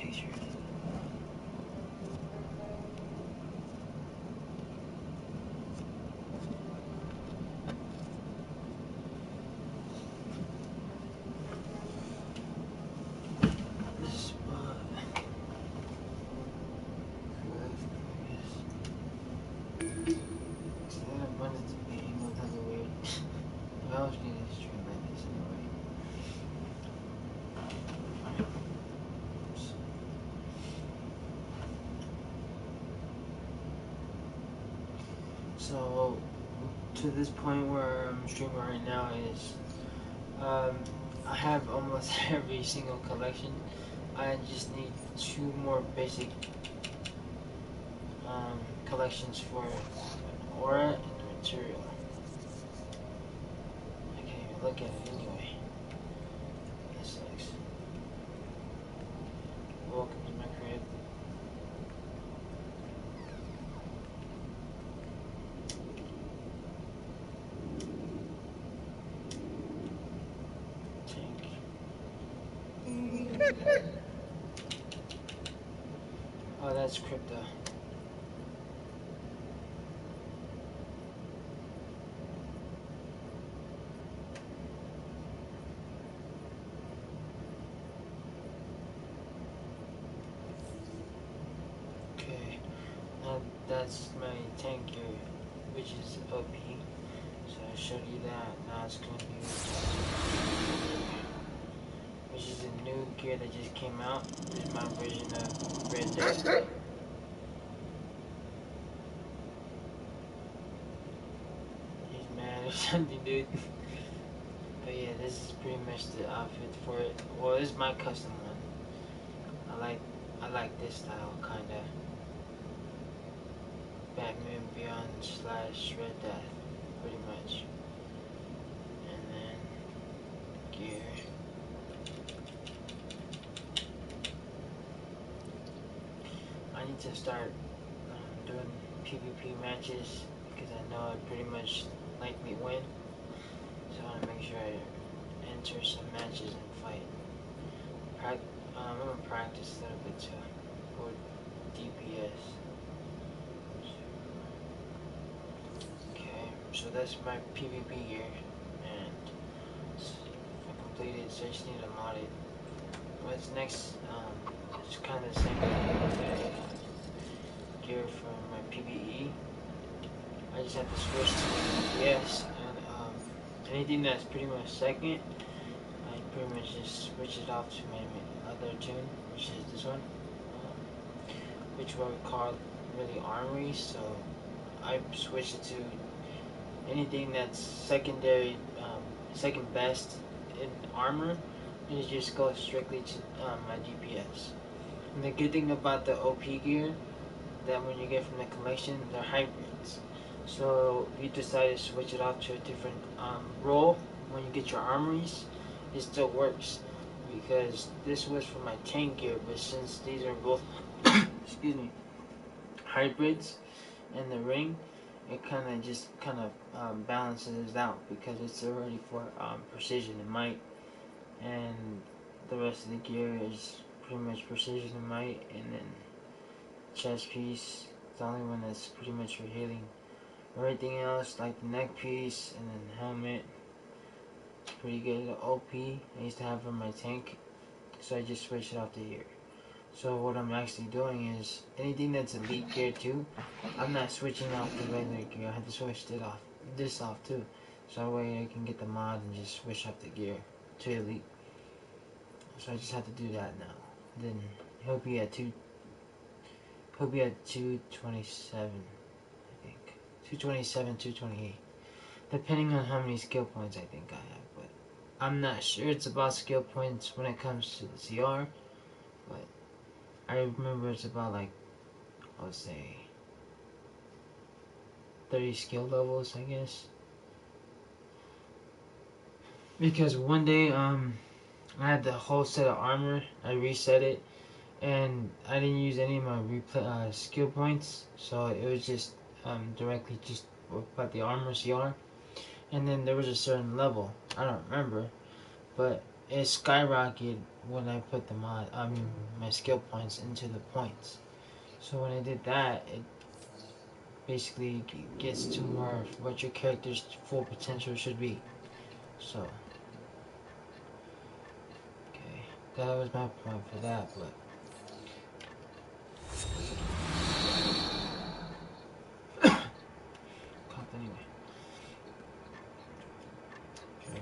picture. I was getting this stream like this anyway. So, to this point where I'm streaming right now is, I have almost every single collection. I just need 2 more basic collections for aura and material. I can't even look at it anyway. That sucks. Welcome to my crib. Tank. Oh, that's crypto. Okay, now that's my tank gear, which is OP. So I showed you that. Now it's going to be which is a new gear that just came out. This is my version of Red Death. He's mad or something, dude. But yeah, this is pretty much the outfit for it. Well, this is my custom one. I like this style, kinda. Batman Beyond / Red Death, pretty much. And then gear. I need to start doing PvP matches because I know I pretty much likely win. So I want to make sure I enter some matches and fight. I'm going to practice a little bit to go DPS. Okay, so that's my PvP gear, and I completed, so I just need to mod it. What's next? It's kind of the same gear for my PvE. I just have to switch to DPS, and anything that's pretty much second, I pretty much just switch it off to my other tune, which is this one, which what we call really armory. So I switched it to anything that's secondary, second best in armor, and it just goes strictly to my DPS. And the good thing about the OP gear, that when you get from the collection, they're hybrids. So if you decide to switch it off to a different role when you get your armories, it still works. Because this was for my tank gear, but since these are both excuse me, hybrids in the ring, it kind of balances out because it's already for precision and might, and the rest of the gear is pretty much precision and might, and then chest piece, the only one that's pretty much for healing. Everything else, like the neck piece and then the helmet, it's pretty good. The OP I used to have for my tank, so I just switched it off to here. So what I'm actually doing is anything that's elite gear too, I'm not switching off the regular gear. I had to switch this off too, so that way I can get the mod and just switch up the gear to elite. So I just have to do that now. Then he'll be at 227, I think. 227, 228. Depending on how many skill points I think I have, but I'm not sure it's about skill points when it comes to the CR, but I remember it's about, like, I would say 30 skill levels, I guess. Because one day, I had the whole set of armor, I reset it, and I didn't use any of my skill points, so it was just directly just about the armor CR. And then there was a certain level, I don't remember, but it skyrocketed when I put the my skill points into the points. So when I did that, it basically gets to more of what your character's full potential should be. So, okay, that was my point for that, but anyway. Okay.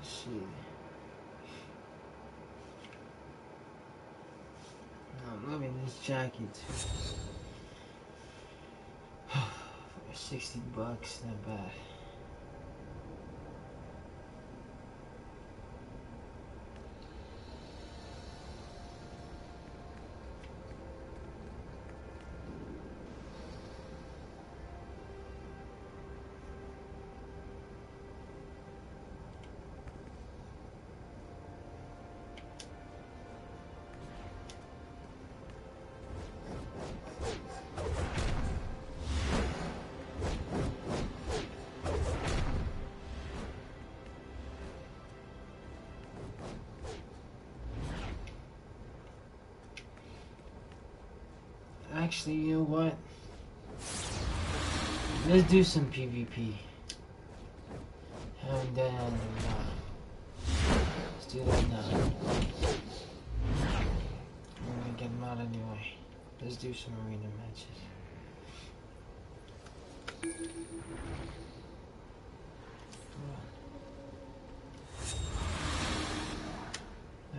See. I'm loving this jacket. For $60, not bad. Actually, you know what? Let's do some PvP. Haven't done it in a while. Let's do that now. I'm gonna get them out anyway. Let's do some arena matches.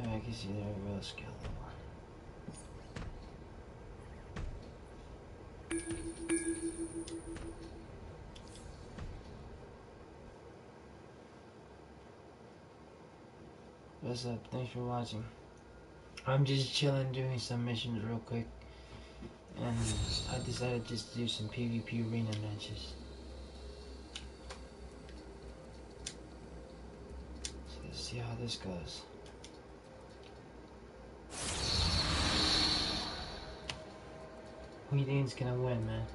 I can see they're real skilled. What's up? Thanks for watching. I'm just chilling, doing some missions real quick, and I decided just to do some PvP arena matches. So let's see how this goes. Who you think's gonna win, man?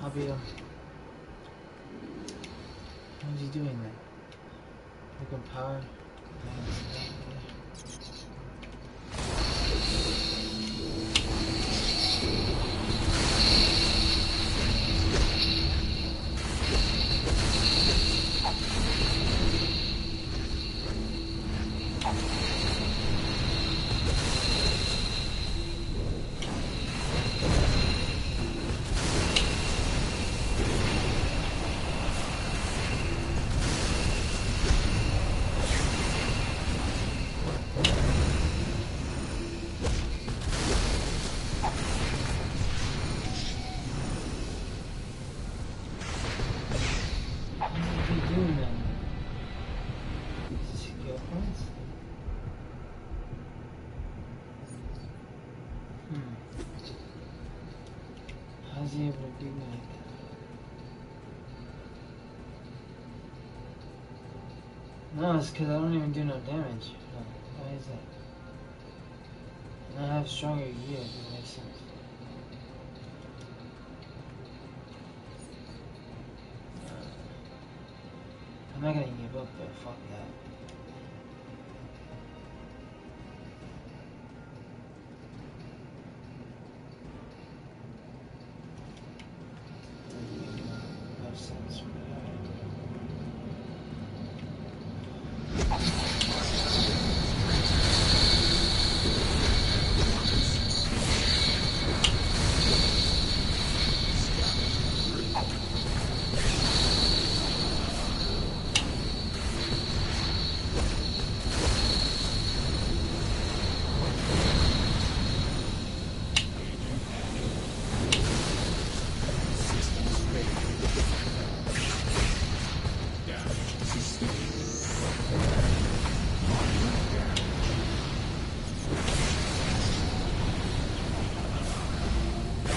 I'll beat him. How's he doing that? Look at power. No, it's because I don't even do no damage. No, why is that? And I have stronger gear, if it makes sense. I'm not gonna give up, but fuck that. No sense.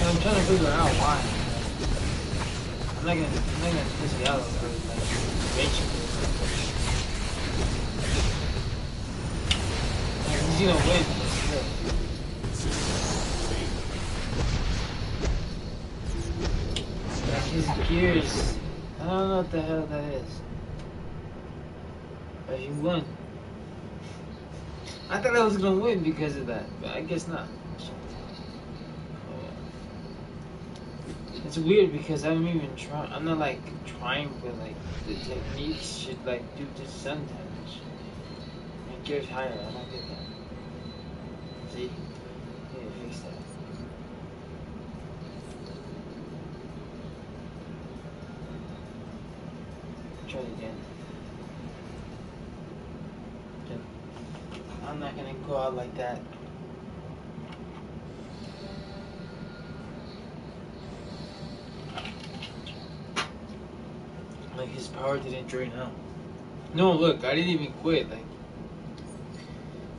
I'm trying to figure out why. I'm not gonna piss you out over like raging. Like he's gonna win, but still. Like his gears, I don't know what the hell that is. But he won. I thought I was gonna win because of that, but I guess not. It's weird because I'm even trying. I'm not like trying, but like the techniques should like do the sun damage. And gears higher. I don't get that. See, I need to fix that. Try it again. Okay. I'm not gonna go out like that. Like his power didn't drain out. No, look, I didn't even quit. Like,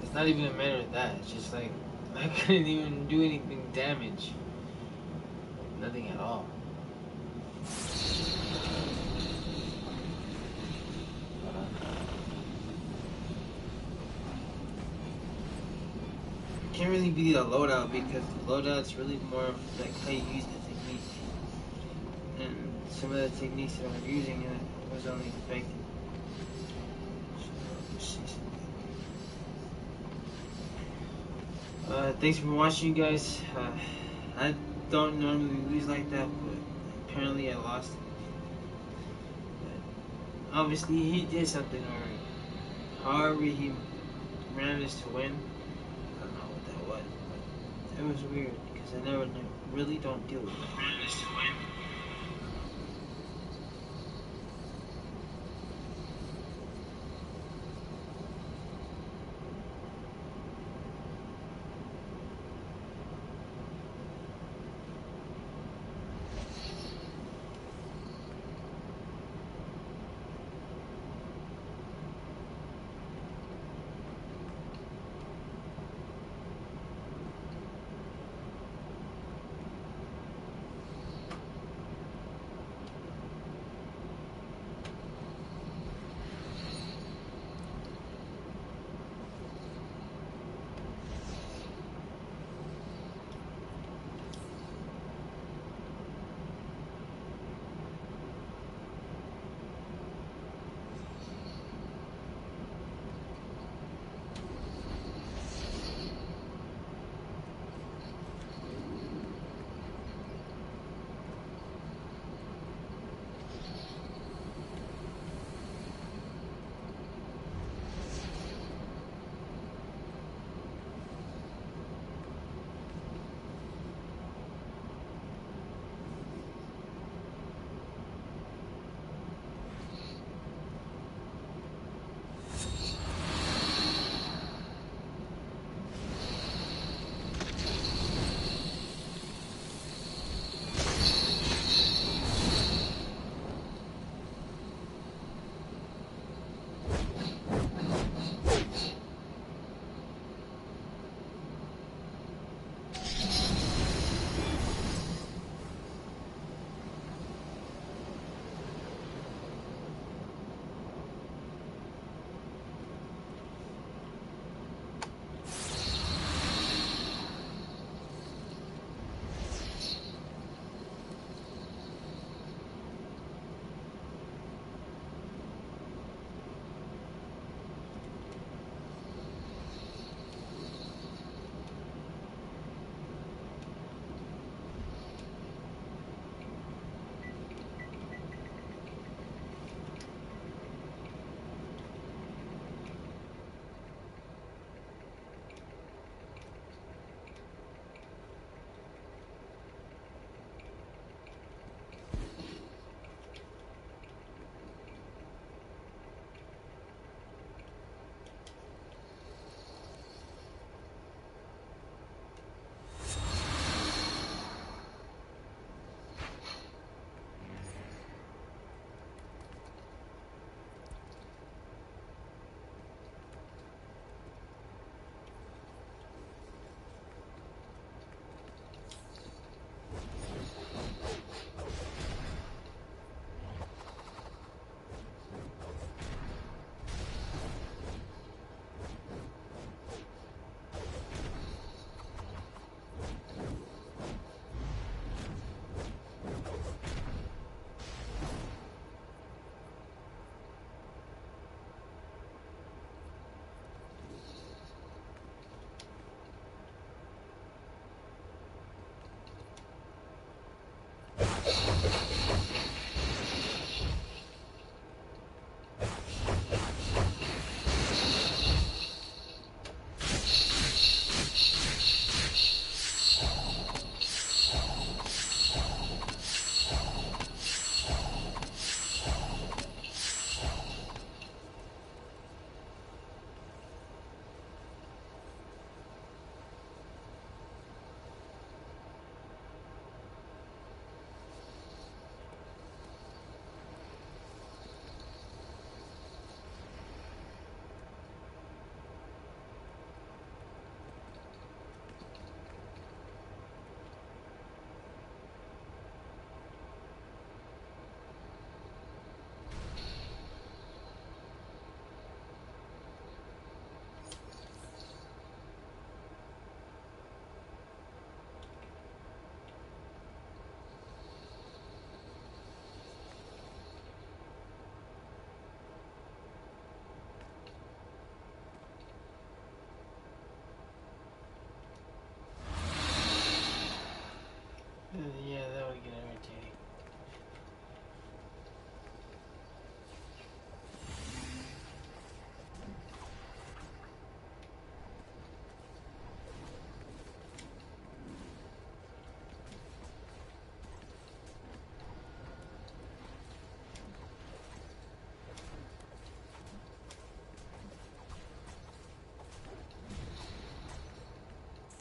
it's not even a matter of that. It's just like I couldn't even do anything damage. Nothing at all. Can't really be the loadout because the loadout's really more of like how you use the technique. And some of the techniques that I'm using was only effective. Thanks for watching, guys. I don't normally lose like that, but apparently I lost. But obviously he did something alright. However he managed to win, I don't know what that was. But it was weird because I never really don't deal with that. Managed to win.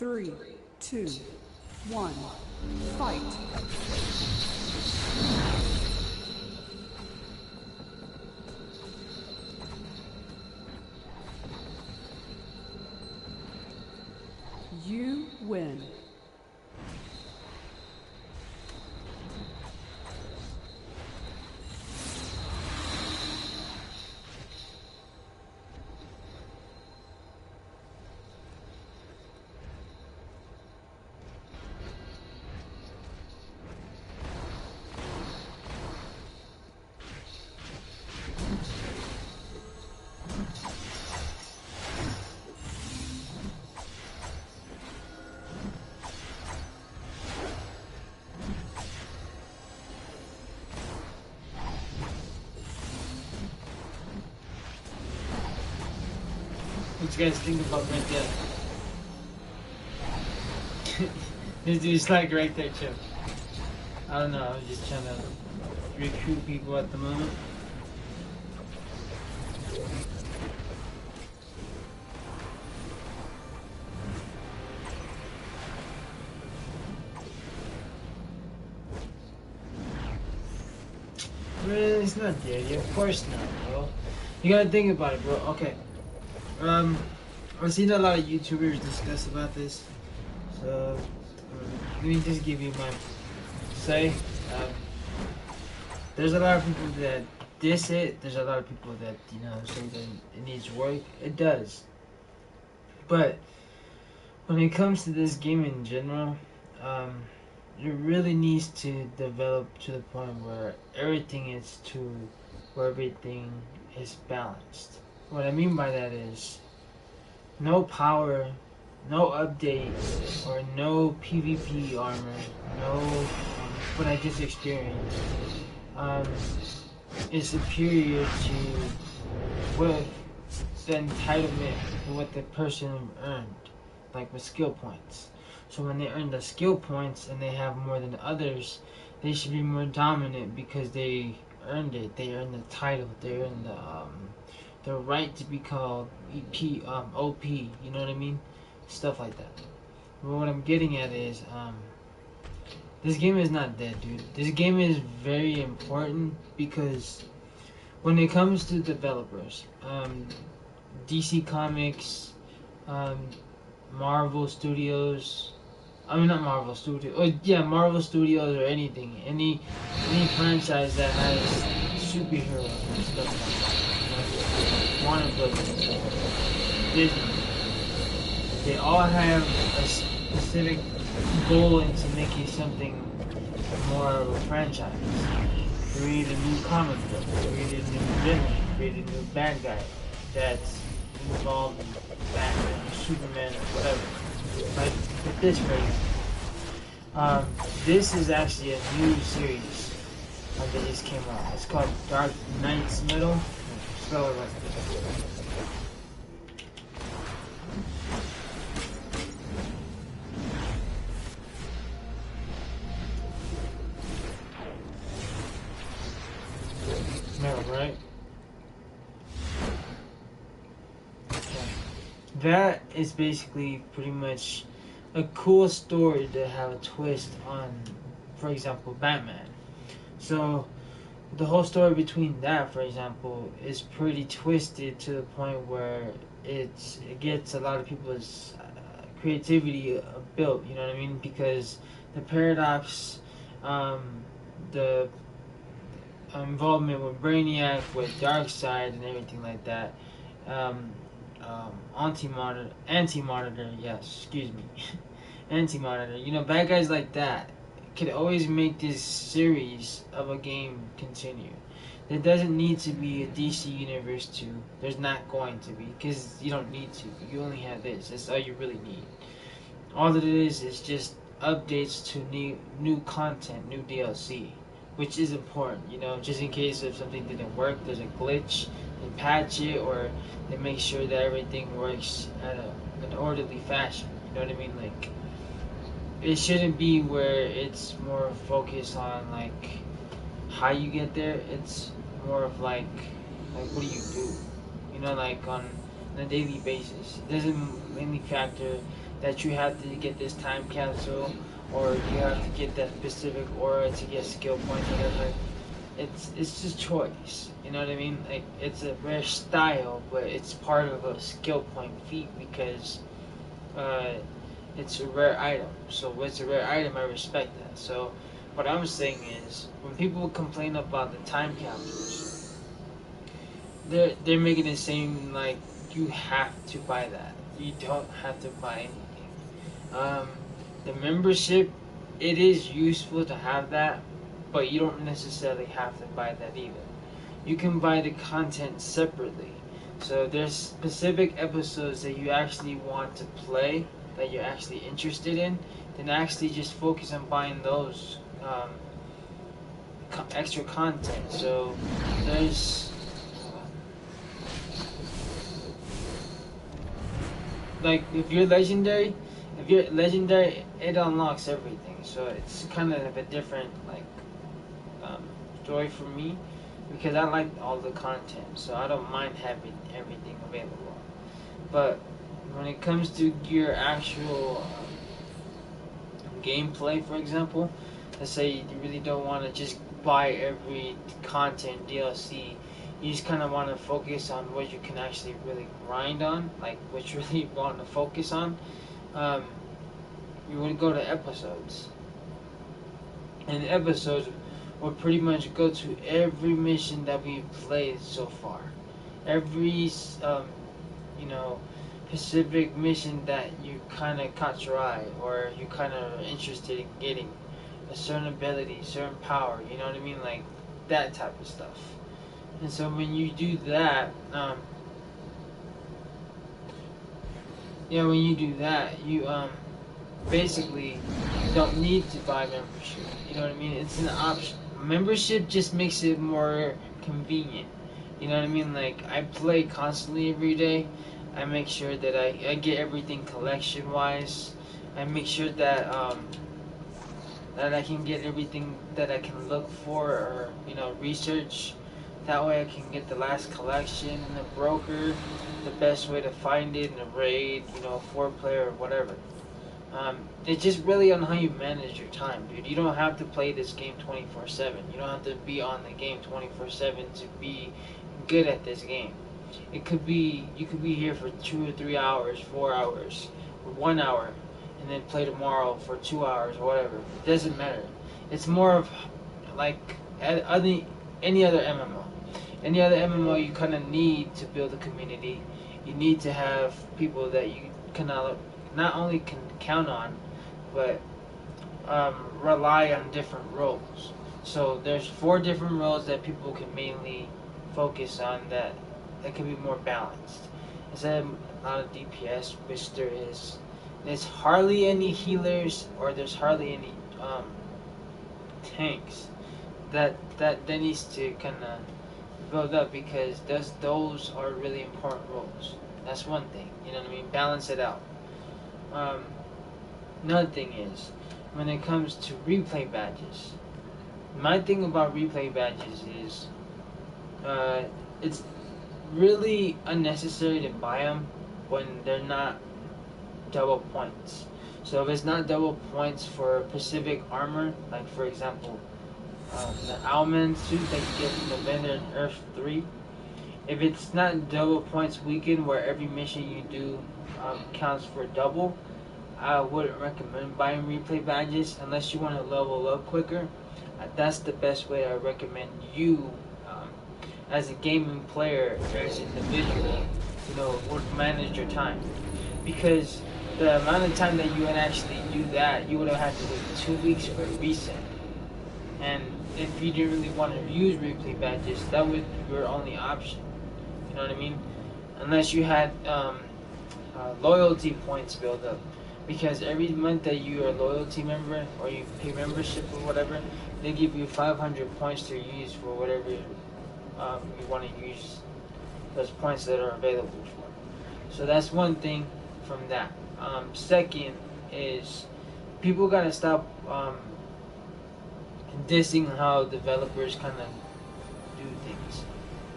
3, 2, 1, fight. You win. What you guys think about right there? This dude's like right there too. I don't know, I was just trying to recruit people at the moment. Really, it's not dead yet. Of course not, bro. You gotta think about it, bro. Okay. I've seen a lot of YouTubers discuss about this. So, let me just give you my say. There's a lot of people that diss it. There's a lot of people that, you know, say that it needs work. It does. But, when it comes to this game in general, it really needs to develop to the point where everything is balanced. What I mean by that is no power, no updates, or no PvP armor, no what I just experienced is superior to what the entitlement to what the person earned, like with skill points. So when they earn the skill points and they have more than others, they should be more dominant because they earned it. They earned the title. They earned the right to be called OP. You know what I mean? Stuff like that. But what I'm getting at is this game is not dead, dude. This game is very important because when it comes to developers, DC Comics, Marvel Studios. I mean, not Marvel Studios. Oh, yeah, Marvel Studios or anything. Any franchise that has superheroes and stuff like that. You know, Warner Brothers, Disney. They all have a specific goal into making something more of a franchise. Create a new comic book. Create a new villain. Create a new bad guy that's involved in Batman, Superman, or whatever. Like with this right this is actually a new series that just came out. It's called Dark Knight's Middle. Spell it like this. Middle, right? That is basically pretty much a cool story to have a twist on, for example, Batman. So the whole story between that, for example, is pretty twisted to the point where it gets a lot of people's creativity built. You know what I mean? Because the paradox, the involvement with Brainiac, with Darkseid, and everything like that. Anti-Monitor, yes, excuse me. Anti-Monitor, you know, bad guys like that could always make this series of a game continue. There doesn't need to be a DC Universe 2. There's not going to be, because you don't need to. You only have this. That's all you really need. All it is just updates to new content, new DLC, which is important, you know, just in case if something didn't work, there's a glitch, they patch it, or they make sure that everything works at an orderly fashion. You know what I mean? Like, it shouldn't be where it's more focused on like how you get there. It's more of like what do you do? You know, like on a daily basis. It doesn't mainly factor that you have to get this time capsule, or you have to get that specific aura to get skill points, whatever. It's just choice. You know what I mean? Like, it's a rare style, but it's part of a skill point feat because uh, it's a rare item. So when it's a rare item, I respect that. So what I'm saying is, when people complain about the time capsules, they're making it seem like you have to buy that. You don't have to buy anything. The membership, it is useful to have that, but you don't necessarily have to buy that either. You can buy the content separately. So there's specific episodes that you actually want to play, that you're actually interested in, then actually just focus on buying those extra content. So there's like if you're legendary, it unlocks everything. So it's kind of a different like story for me because I like all the content, so I don't mind having everything available. But when it comes to your actual gameplay, for example, let's say you really don't want to just buy every content DLC. You just kind of want to focus on what you can actually really grind on, like what you really want to focus on. Um, you would go to episodes, and episodes will pretty much go to every mission that we've played so far. Every you know, specific mission that you kind of caught your eye, or you kind of are interested in getting a certain ability, certain power. You know what I mean, like that type of stuff. And so when you do that, when you do that, you basically don't need to buy membership. You know what I mean? It's an option. Membership just makes it more convenient. You know what I mean? Like, I play constantly every day. I make sure that I get everything collection wise. I make sure that that I can get everything that I can look for, or research. That way I can get the last collection in the broker, the best way to find it in a raid, 4-player or whatever. It's just really on how you manage your time, dude. You don't have to play this game 24/7. You don't have to be on the game 24/7 to be good at this game. It could be you could be here for 2 or 3 hours, 4 hours, or 1 hour, and then play tomorrow for 2 hours or whatever. It doesn't matter. It's more of like any other MMO. Any other MMO, you kind of need to build a community. You need to have people that you can not only can count on, but rely on different roles. So there's 4 different roles that people can mainly focus on that can be more balanced. Instead of a lot of DPS, which there is, there's hardly any healers, or there's hardly any tanks. That needs to kind of build up, because those are really important roles. That's one thing. You know what I mean? Balance it out. Another thing is, when it comes to replay badges, my thing about replay badges is it's really unnecessary to buy them when they're not double points. So if it's not double points for specific armor, like for example the Owlman suit that you get from the vendor in Earth 3, if it's not double points weekend where every mission you do counts for double, I wouldn't recommend buying replay badges unless you want to level up quicker. That's the best way I recommend you, as a gaming player, as an individual, would manage your time. Because the amount of time that you would actually do that, you would have had to wait 2 weeks for a reset. And if you didn't really want to use replay badges, that was your only option. You know what I mean? Unless you had loyalty points build up. Because every month that you are a loyalty member, or you pay membership or whatever, they give you 500 points to use for whatever you want to use those points that are available for. So that's one thing from that. Second is, people gotta stop dissing how developers kind of do things.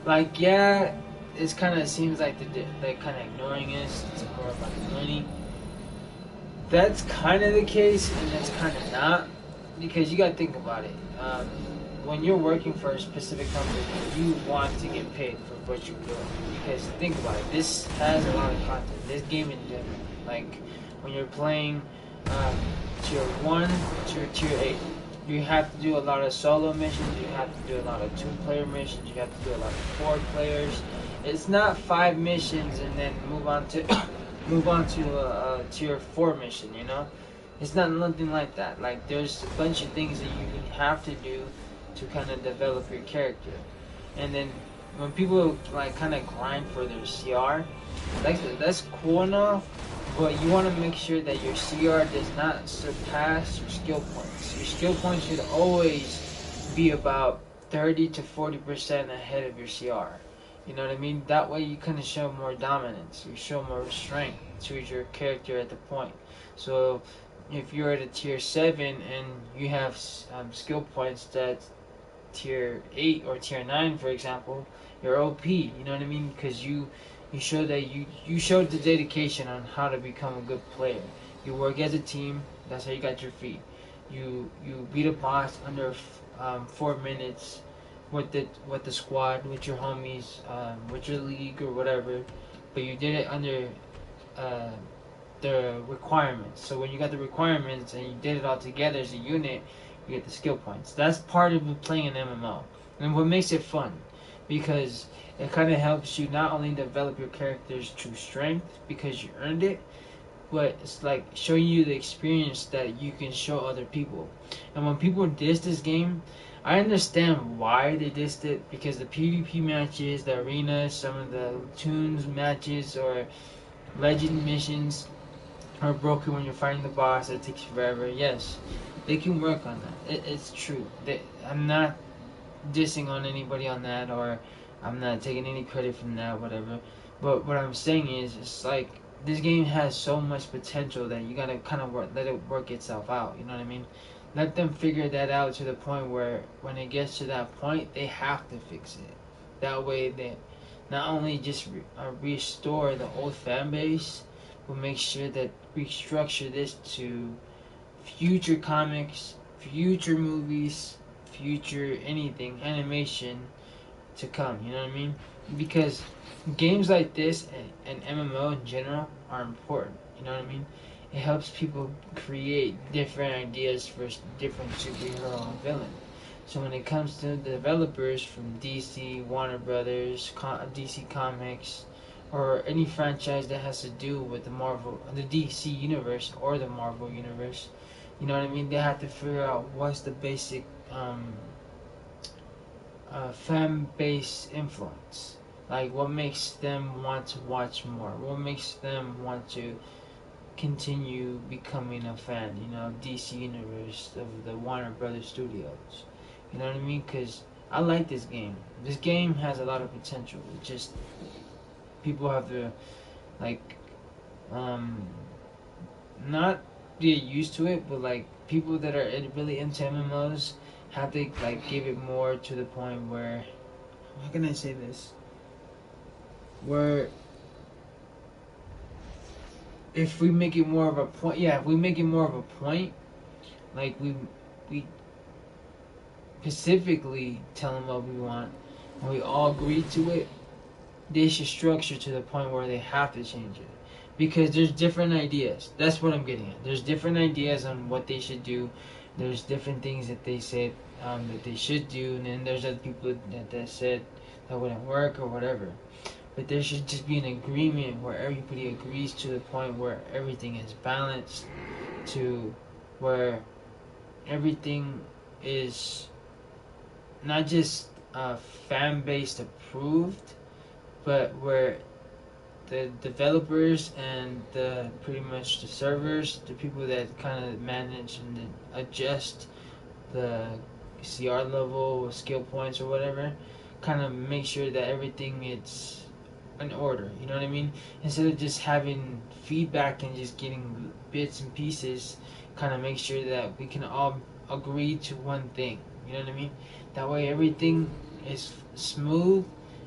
Like, yeah, it kind of seems like they're kind of ignoring us. It's more about money. That's kind of the case, and that's kind of not, because you got to think about it. When you're working for a specific company, you want to get paid for what you're doing. Because think about it, this has a lot of content. This game in general, like when you're playing tier 1 to tier 8, you have to do a lot of solo missions. You have to do a lot of 2-player missions. You have to do a lot of 4 players. It's not 5 missions and then move on to a tier 4 mission, you know? It's not nothing like that. Like, there's a bunch of things that you have to do to kind of develop your character. And then when people like kind of grind for their CR, that's cool enough, but you want to make sure that your CR does not surpass your skill points. Your skill points should always be about 30 to 40% ahead of your CR. You know what I mean? That way you kind of show more dominance. You show more strength to your character at the point. So if you're at a tier 7 and you have skill points that's tier 8 or tier 9, for example, you're OP. You know what I mean? Because you show that you showed the dedication on how to become a good player. You work as a team. That's how you got your feet. You beat a boss under 4 minutes with the squad, with your homies, with your league or whatever, but you did it under uh, the requirements. So when you got the requirements and you did it all together as a unit, you get the skill points. That's part of playing an MMO, and what makes it fun, because it kind of helps you not only develop your character's true strength because you earned it, but it's like showing you the experience that you can show other people. And when people diss this game, I understand why they dissed it, because the PvP matches, the arenas, some of the tunes matches or legend missions are broken when you're fighting the boss. It takes forever. Yes, they can work on that. It's true. I'm not dissing on anybody on that, or I'm not taking any credit from that, whatever. But what I'm saying is, it's like this game has so much potential that you gotta kind of let it work itself out. You know what I mean? Let them figure that out to the point where when it gets to that point, they have to fix it. That way, they not only just restore the old fan base, but make sure that we structure this to future comics, future movies, future anything, animation to come. You know what I mean? Because games like this and MMO in general are important. You know what I mean? It helps people create different ideas for different superhero and villain. So when it comes to the developers from DC, Warner Brothers, DC Comics, or any franchise that has to do with the DC universe or the Marvel universe, you know what I mean? They have to figure out what's the basic fan base influence. Like, what makes them want to watch more? What makes them want to continue becoming a fan, of DC Universe, of the Warner Brothers Studios? You know what I mean? Because I like this game. This game has a lot of potential. It just, people have to, like, not get used to it, but, like, people that are really into MMOs have to, like, give it more to the point where, how can I say this? Where if we make it more of a point, if we make it more of a point, like we specifically tell them what we want, and we all agree to it, they should structure to the point where they have to change it. Because there's different ideas. That's what I'm getting at. There's different ideas on what they should do. There's different things that they said that they should do, and then there's other people that said that wouldn't work or whatever. But there should just be an agreement where everybody agrees to the point where everything is balanced, to where everything is not just fan based approved, but where the developers and the pretty much the servers, the people that kind of manage and adjust the CR level, skill points or whatever, kind of make sure that everything is in order. You know what I mean? Instead of just having feedback and just getting bits and pieces, kind of make sure that we can all agree to one thing. You know what I mean? That way everything is smooth.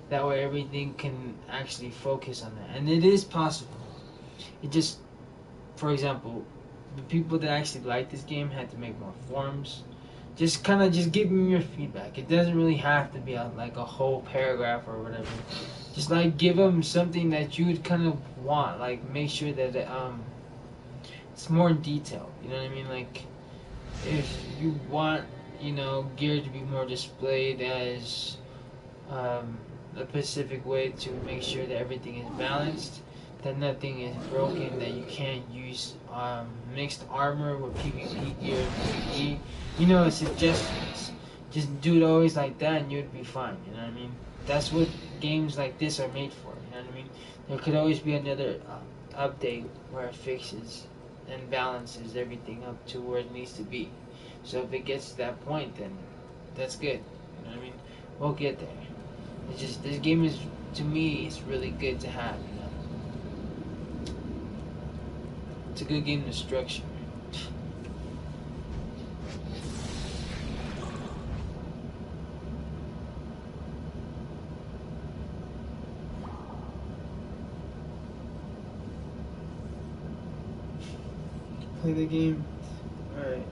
That way everything can actually focus on that. And it is possible. It just, for example, the people that actually like this game had to make more forums. Just kind of just give me your feedback. It doesn't really have to be like a whole paragraph or whatever. Just like give them something that you would kind of want. Like make sure that it's more detailed. You know what I mean? Like if you want, you know, gear to be more displayed as a specific way to make sure that everything is balanced, that nothing is broken, that you can't use mixed armor with PvP gear and PvE. You know, suggestions. Just do it always like that and you'd be fine, you know what I mean? That's what games like this are made for, you know what I mean? There could always be another update where it fixes and balances everything up to where it needs to be. So if it gets to that point, then that's good, you know what I mean? We'll get there. It's just, this game is, to me, it's really good to have, you know? It's a good game to structure. Play the game. Alright.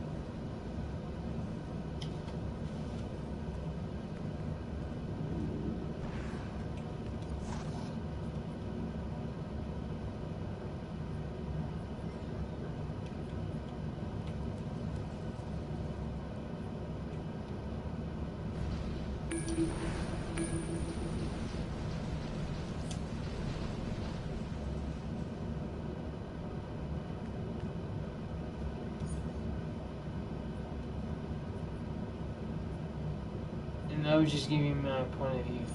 And I was just giving my point of view.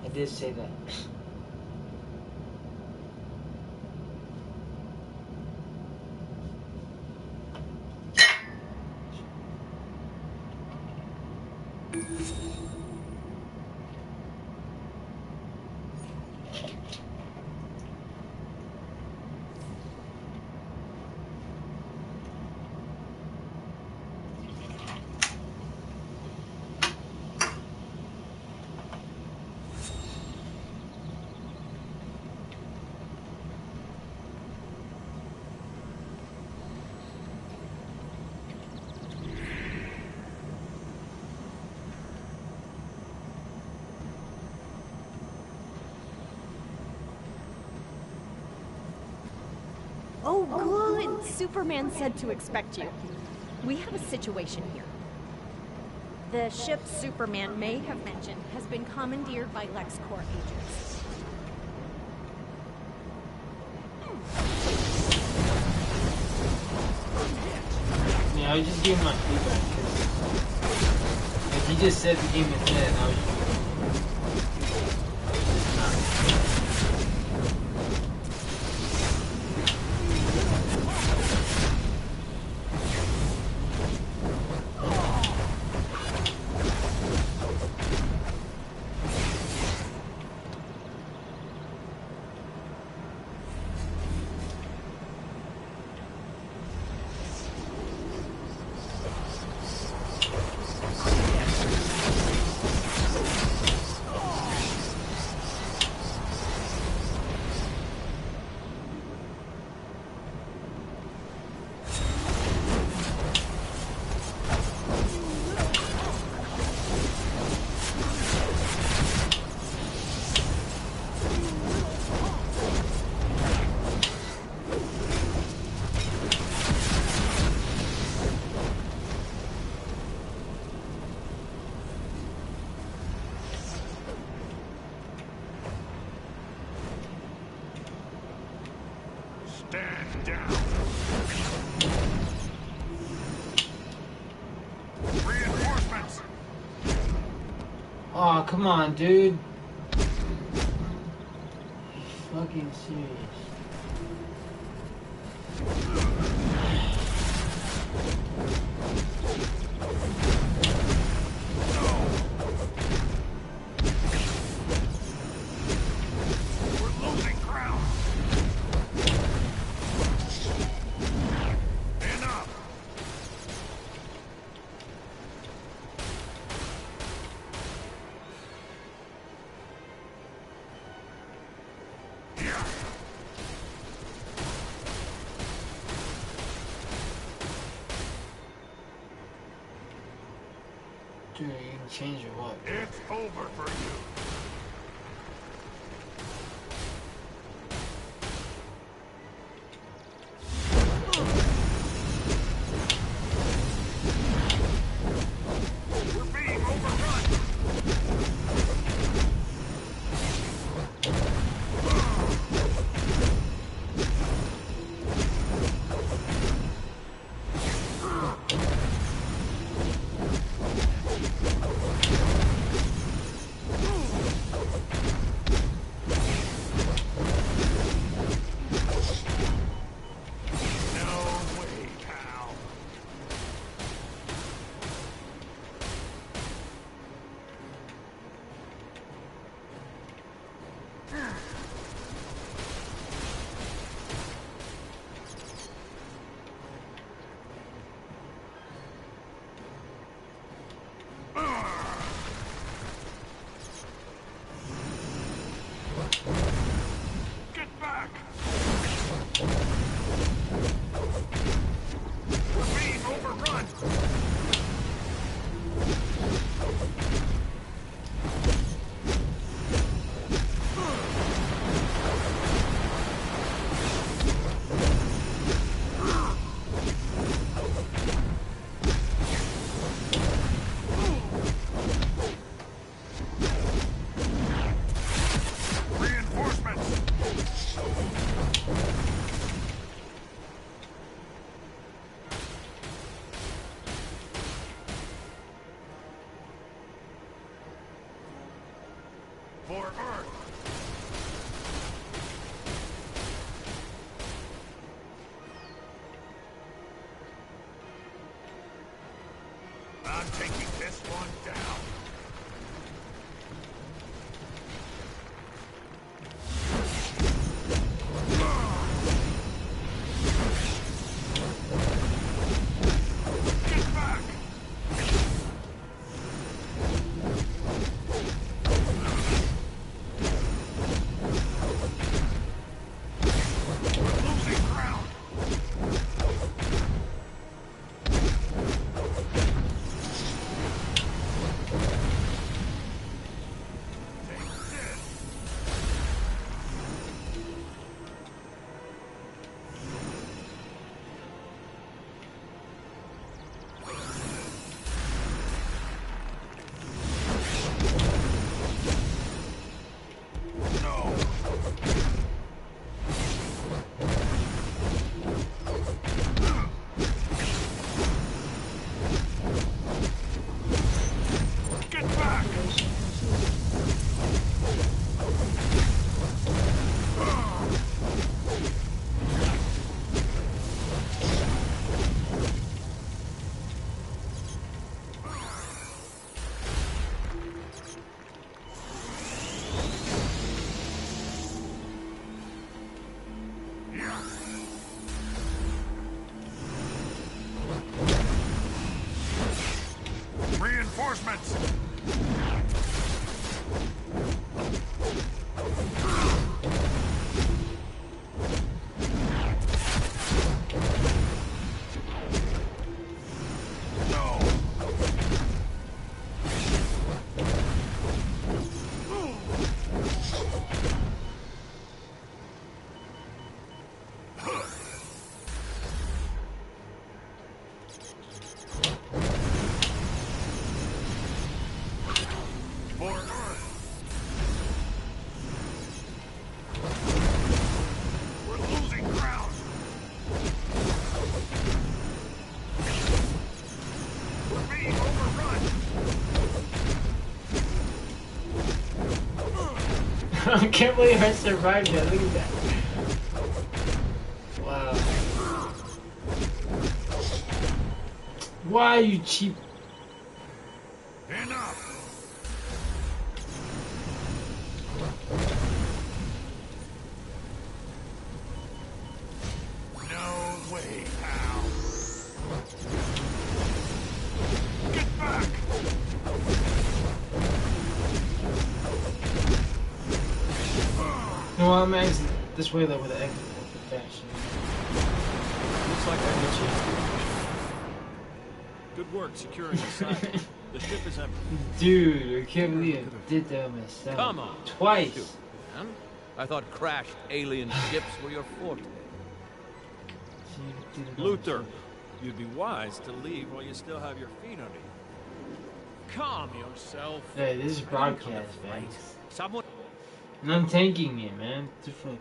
I did say that. Oh, good! Superman said to expect you. We have a situation here. The ship Superman may have mentioned has been commandeered by LexCorp agents. Yeah, I was just giving my feedback. Like, he just said the game is dead, and I was just... Stand down. Reinforcements. Oh, come on, dude. Fucking serious. We're losing ground. Enough. you can change your what? It's over for you. We're being overrun. Get back! We're being overrun! Reinforcements! For Earth! I'm taking this one down. Get back! We're losing ground. Take this. No. Get back! Yeah. Reinforcements! No! For Earth! We're losing ground! We're being overrun! I can't believe I survived that. Look at that. Wow. Why, you cheap? Enough! No way, pal! Get back! No, I'm actually this way though with the exit fashion. Looks like I hit you. Good work securing the site. The ship is empty. Dude, I can't believe I did that myself. Come on. Twice. Man. I thought crashed alien ships were your forte. Luther, you'd be wise to leave while you still have your feet under you. Calm yourself. Hey, this is broadcast, man. Someone. And I'm tanking it, man. What the fuck?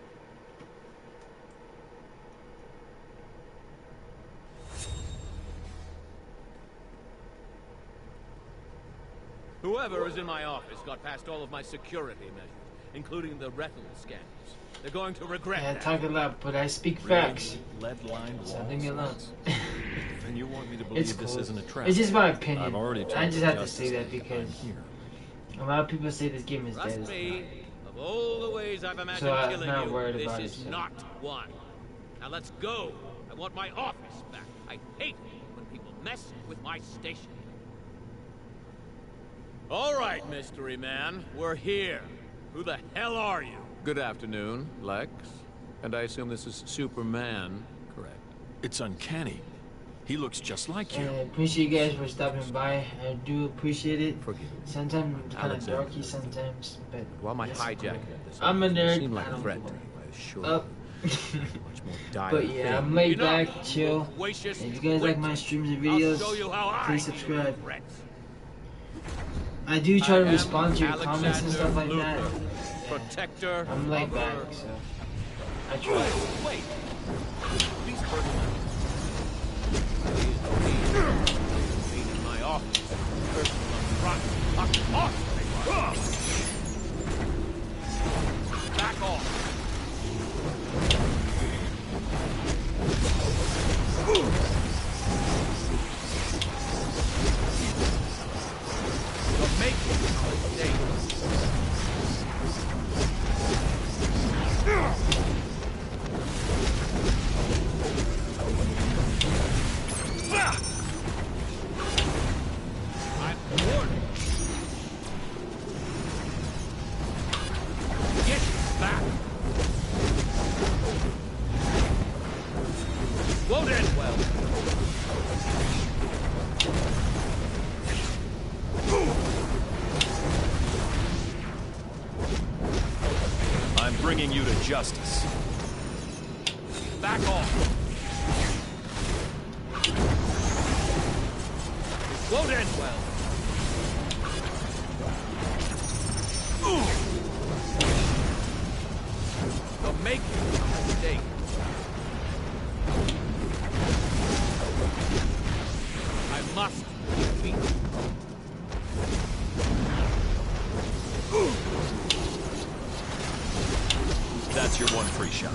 Whoever is in my office got past all of my security measures, including the retinal scanners. They're going to regret Yeah, I that. talk a lot, but I speak facts. Lead-lined walls. So leave me alone. And you want me to believe It's this cool. isn't a trap? It's just my opinion. I've already told I just the have to Justice say that League because I'm here. a lot of people say this game is dead. Trust It's me, of all the ways I've imagined So I'm killing not you, worried this about it, is so. not one. Now let's go. I want my office back. I hate when people mess with my station. All right, mystery man, we're here. Who the hell are you? Good afternoon, Lex. And I assume this is Superman, correct? It's uncanny. He looks just like And you. I appreciate you guys for stopping by. I do appreciate it. Forgive me. Sometimes it's kind of Alexander. darky sometimes, but While my it's hijacking cool. of this I'm a office nerd. seemed like I a don't threat do to it. me, I assure Up. you. Much more dire But yeah, thing. I'm laid Enough, back, chill. loquacious If you guys like my streams and videos, I'll show you how I please deal with subscribe. threats. I do try to I respond to am your comments and stuff like that. Alexander Luthor, Protector. I'm laid of back, Earth. so I try. Wait. These persons. Being in my office. Persons on rotten. Of course they are. Back off. You're making a mistake. I'm warning. Get back. Won't end well. I'm bringing you to justice. Back off. It won't end well. You're making a mistake. I must defeat you. That's your one free shot.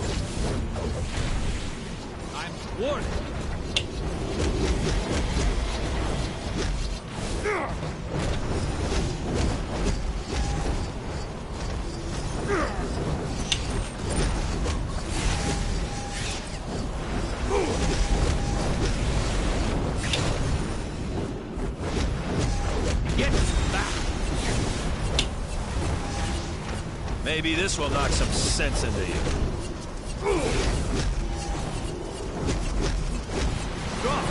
I'm warning. Get back. Maybe this will knock some sense into you. Drop.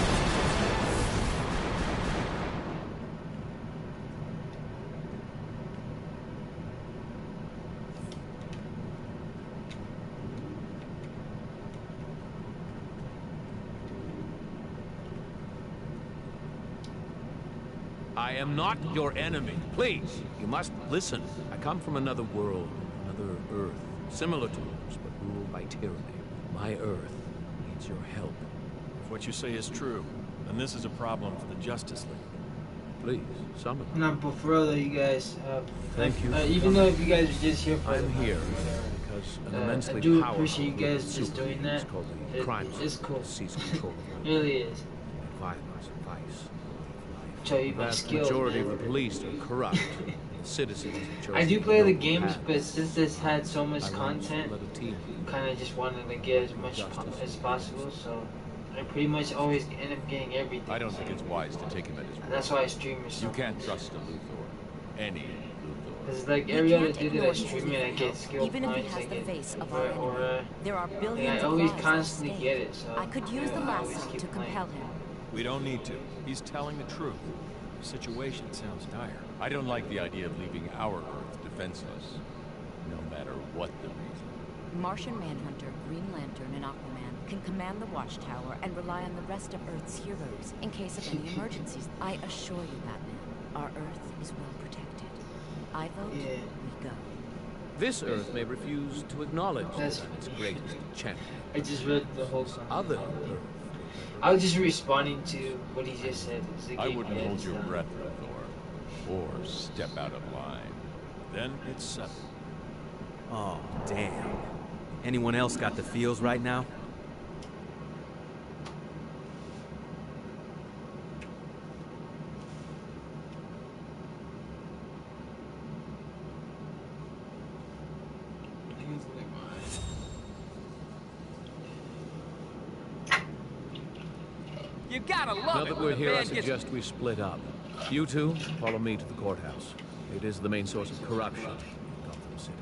I am not your enemy. Please, you must listen. I come from another world, another Earth, similar to yours, but ruled by tyranny. My Earth needs your help. If what you say is true, then this is a problem for the Justice League. Please, summon. Not before though, you guys. Thank you. Even though if you guys are just here for I'm the here because an immensely I do powerful appreciate you group of guys just doing superheroes that. called the crime It's cool. seize control of It my really is. violence and vice. Show you The my vast skills. majority man. of the police are corrupt. The citizens have chosen I do to play the go games, paths. but since this had so much I content, let a team kind of just wanted to get as much as possible. So I pretty much always end up getting everything. I don't think it's wise to take him at his And word. that's why I stream it. You can't trust a Luthor. Any Luthor. Because like We every other can't dude that ignore I his stream it, I evil, get skill even if he points. has I the get face of our enemy. or There are like, billions I of always lives at constantly stake. get it. So I could use the I always lasso keep to playing. compel him. We don't need to. He's telling the truth. The situation sounds dire. I don't like the idea of leaving our Earth defenseless, no matter what the reason. Martian Manhunter, Green Lantern, and Aquaman can command the Watchtower and rely on the rest of Earth's heroes in case of any emergencies. I assure you, Batman, our Earth is well protected. I vote we go. This Earth may refuse to acknowledge That's that its greatest champion. I just read the whole song. Other Earth. I was just responding to what he just said. I wouldn't hold your breath, Luthor, or step out of line. Then it's settled. Oh, damn. Anyone else got the feels right now? You gotta love now that we're here, I suggest we split up. You two, follow me to the courthouse. It is the main source of corruption in Gotham City.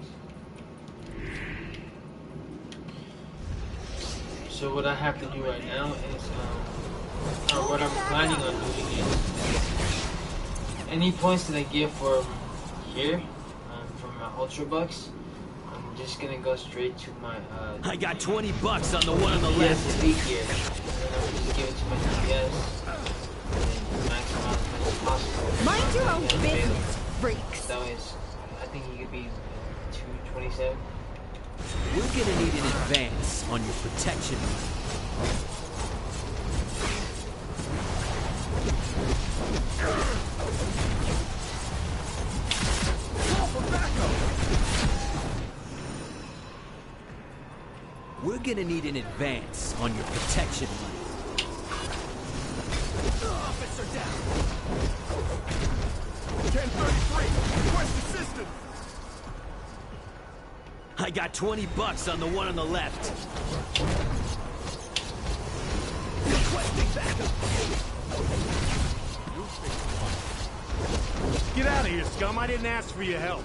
So what I have to do right now is, what I'm planning on doing is, any points that I get from here, from my Ultra Bucks, I'm just gonna go straight to my, I got $20 on the one on the left. left. Here. And I'm just give it to my DPS, and maximize as much as possible. Mind your own business, freaks. That was, I think he could be 227. We're gonna need an advance on your protection. We're gonna need an advance on your protection line. Officer down. 1033, request assistance. I got $20 on the one on the left. Requesting backup. Get out of here, scum. I didn't ask for your help.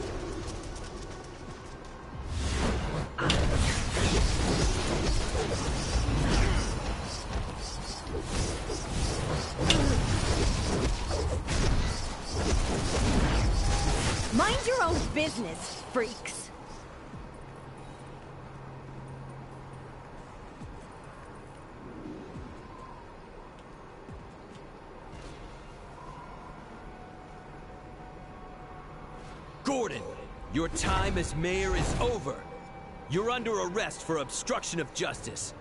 Mind your own business, freaks. Gordon, your time as mayor is over. You're under arrest for obstruction of justice.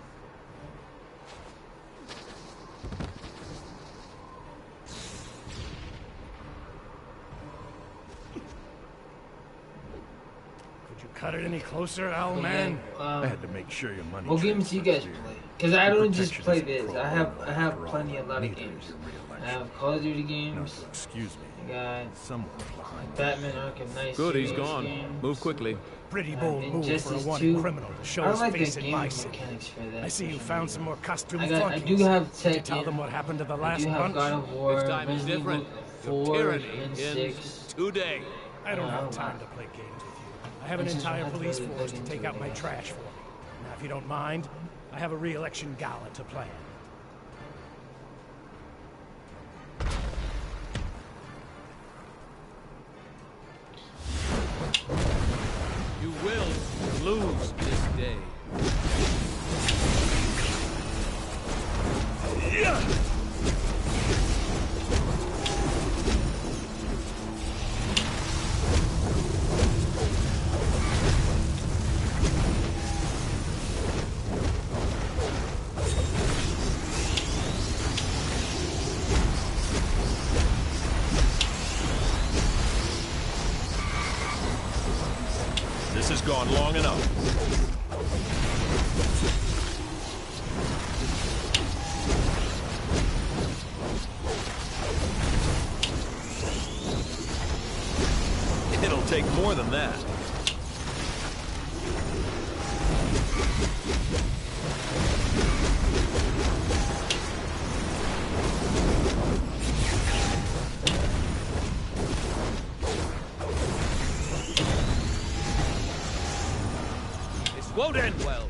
Cut it any closer, Owl Man? I had to make sure your money. What games do you guys play? Because I don't just play this. I have plenty, a lot of games. I have Call of Duty games. Excuse me. I got Someone behind. Batman Arkham Knight. Good, he's series gone. games. Move quickly. Pretty bold move for a Injustice wanted 2. criminal to show I his like face the in game my city. mechanics for that. I see you found some more costume I flunkies. do have Did you Tekken. tell them what happened to the I last do have bunch? God of War, This time is Resident different. Evil Your 4 tyranny and ends 6. today. I don't have time to play games with you. I have an I just entire have to police really force look to take into out it, my yeah. trash for me. Now, if you don't mind, I have a re-election gala to plan. You will lose this day. This has gone long enough. It'll take more than that. This won't end well.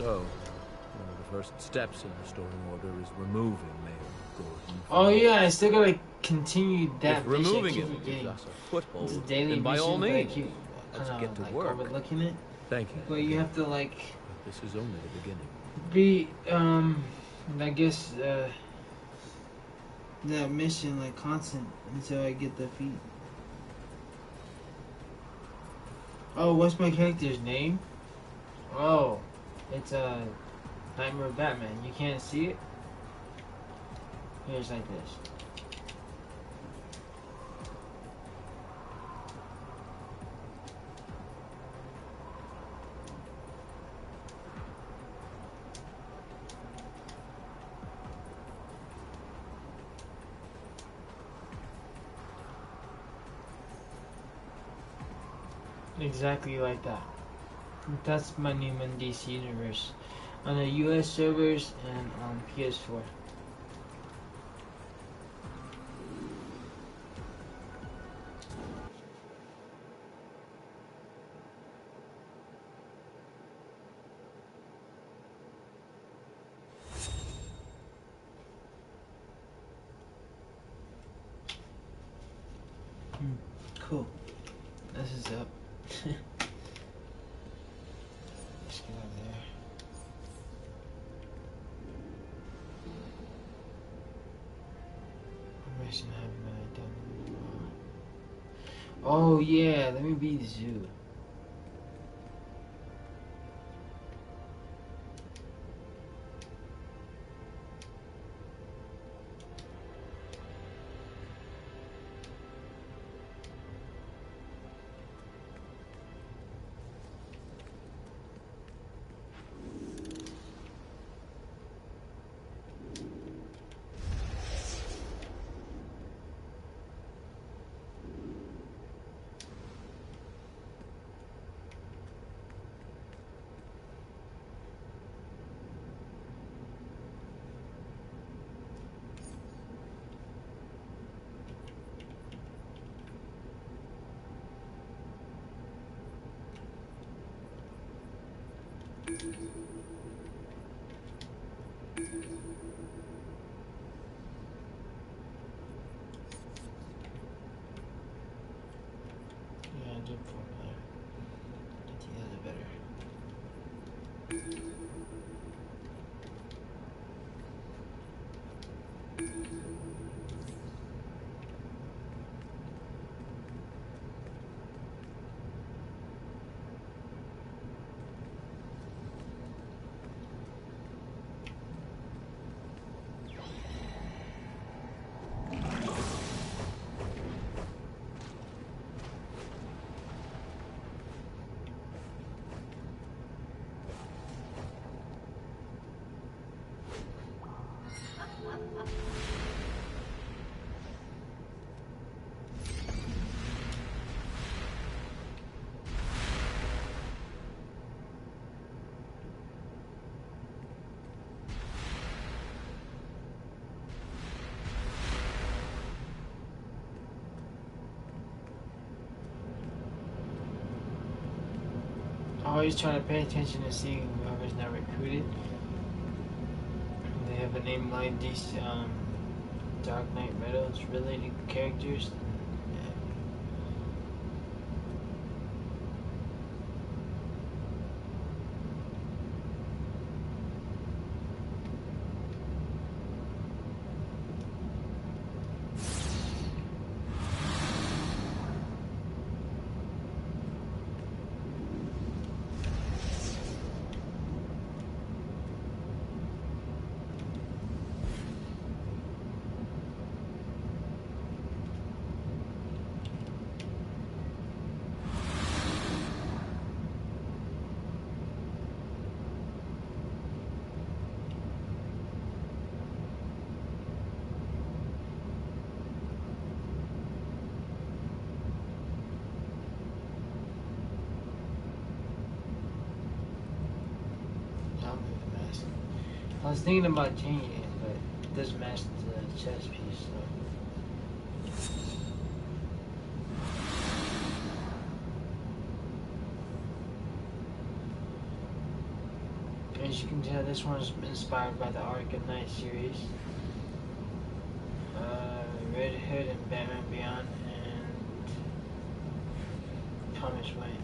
So, one of the first steps in restoring order is removing Mayor Gordon. Oh yeah, I still gotta continue that. If removing him gives us a foothold, then by all means, let's get to work. Overlooking it. Thank you. But you have to like. But this is only the beginning. Be I guess that mission like constant until I get the feat. Oh, what's my character's name? Oh, it's Nightmare Batman. You can't see it? Here's like this. Exactly like that. That's my name in DC Universe. On the US servers and on PS4. Cool. This is up. Let's get over there. Mission haven't I done in a while. Oh yeah, let me be the zoo. Yeah, I did pull better. I think that's better. Always trying to pay attention to see whoever's not recruited. They have a name like these Dark Knight Meadows related characters. I was thinking about changing it, but it doesn't match the chess piece, so. As you can tell, this one's inspired by the Arkham Knight series. Red Hood and Batman Beyond and Thomas Wayne.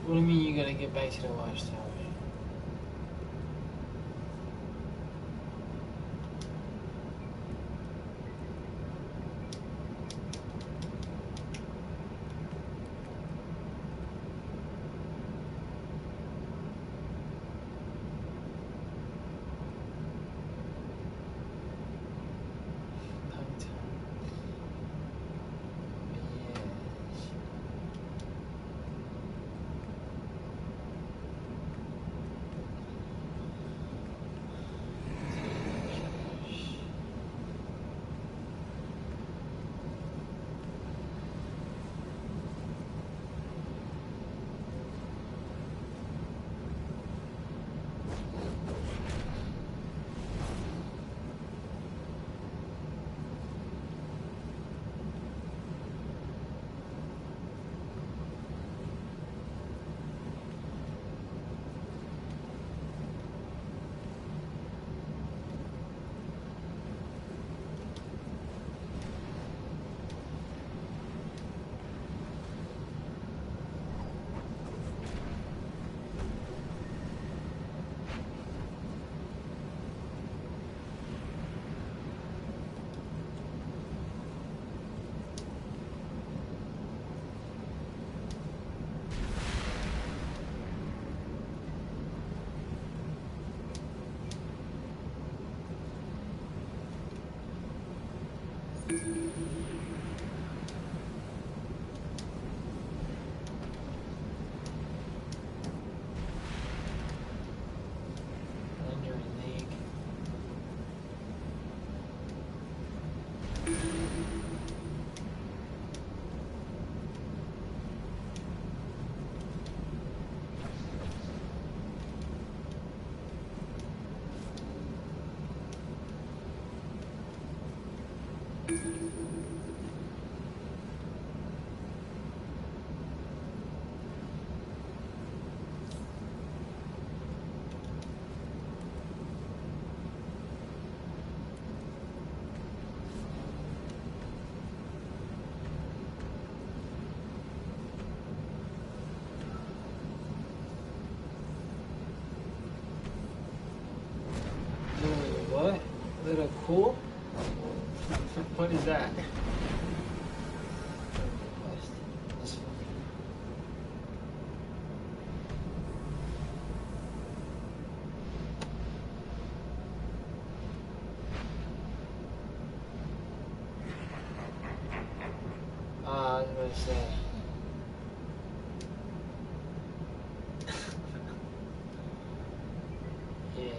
What do you mean you gotta get back to the watchtower? What? Little cool? What is that? That's funny. I was gonna say. Yeah.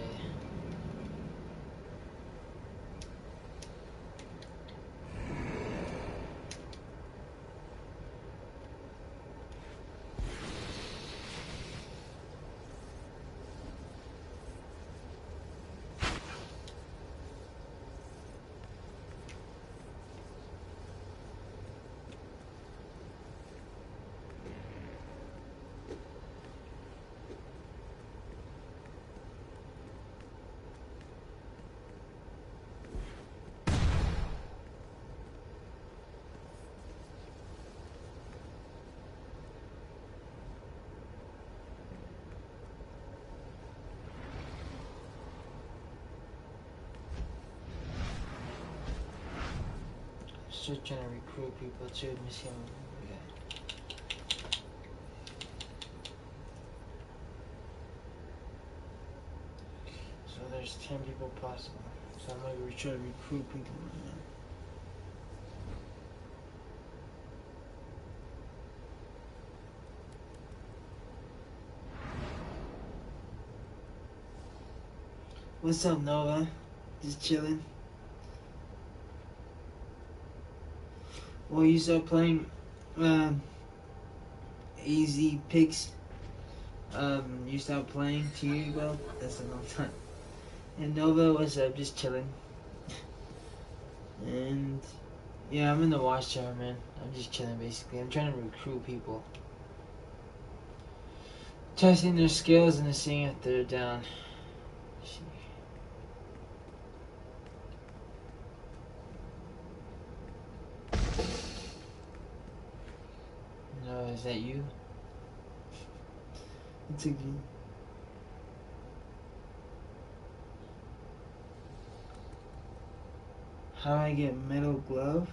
still trying to recruit people too. Let me see how many we got. So there's 10 people possible. So I'm gonna try to recruit people right now. What's up, Nova? Just chilling. Well, you start playing AZ Picks. You stopped playing 2 years ago? That's a long time. And Nova, what's up? Just chilling. And yeah, I'm in the watchtower, man. I'm just chilling basically. I'm trying to recruit people. Testing their skills and seeing if they're down. Let's see. No, is that you? It's a you. How do I get metal glove?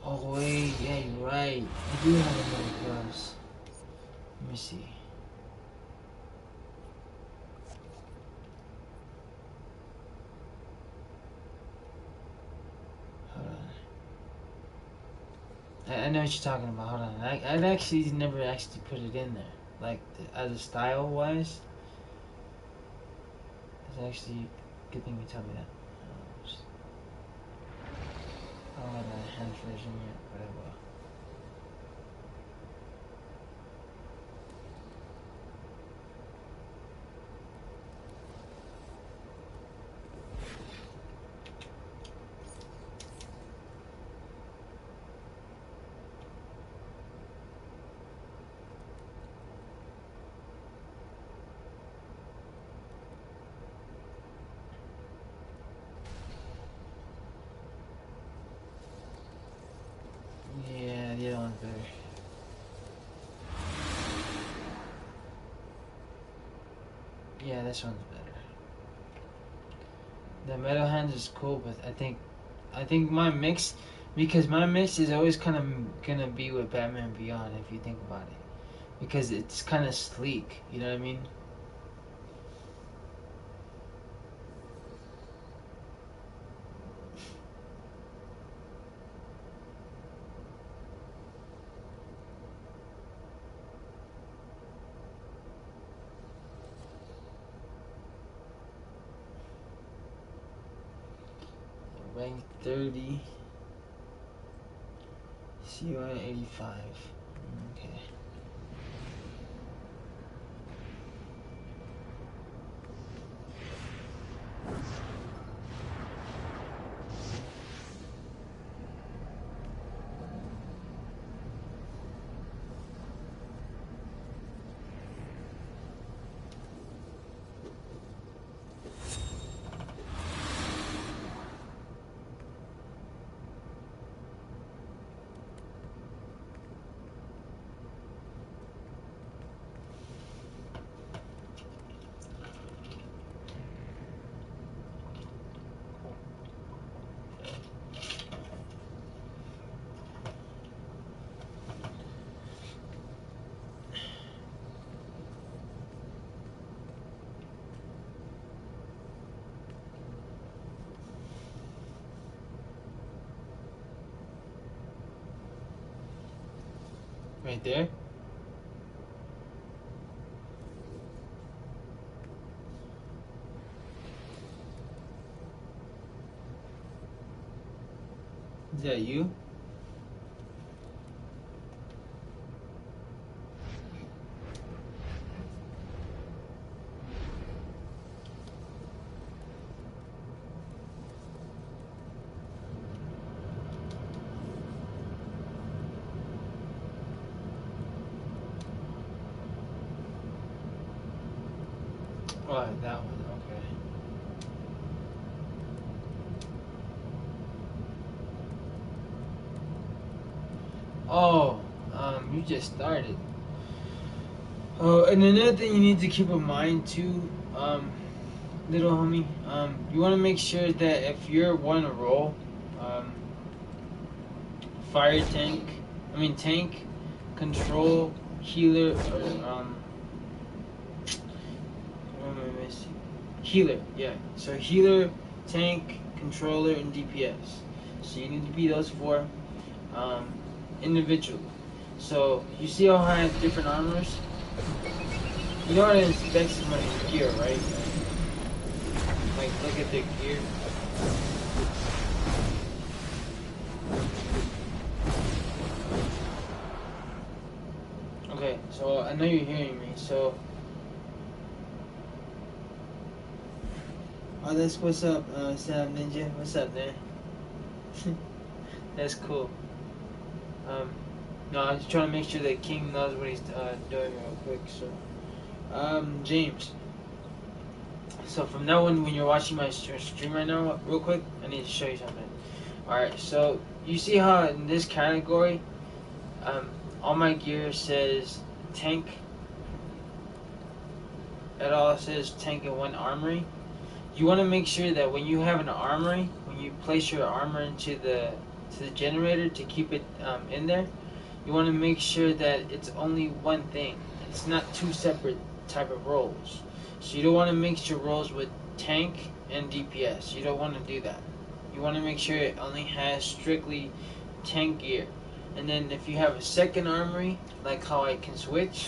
Oh wait, yeah, you're right. I do have a metal gloves. Let me see. Hold on. I know what you're talking about. Hold on. I've actually never actually put it in there. Like, as a style wise. It's actually a good thing you tell me that. I don't have a hand version yet, but I will. Yeah, the other one's better. Yeah, this one's better. The metal hands is cool, but I think my mix, because my mix is always kind of gonna be with Batman Beyond if you think about it, because it's kind of sleek. You know what I mean? Rank 30. CY 85. Okay. Right there. Is that you? Oh, that one. Okay. Oh, you just started. Oh, and another thing you need to keep in mind too, little homie, you want to make sure that if you're wanting to roll, um, fire tank, tank, control, healer, or what am I missing? Healer, yeah. So healer, tank, controller, and DPS. So you need to be those four individually. So you see how I have different armors? You know how to inspect somebody's gear, right? Like look at their gear. Okay, so I know you're hearing me, so oh, that's what's up, Sam Ninja. What's up, man? That's cool. No, I'm just trying to make sure that King knows what he's doing real quick. So, James. So from now on, when you're watching my stream right now, real quick, I need to show you something. All right. So you see how in this category, all my gear says tank. It all says tank and one armory. You want to make sure that when you have an armory, when you place your armor into the generator to keep it in there, you want to make sure that it's only one thing. It's not two separate type of roles. So you don't want to mix your roles with tank and DPS. You don't want to do that. You want to make sure it only has strictly tank gear. And then if you have a second armory, like how I can switch,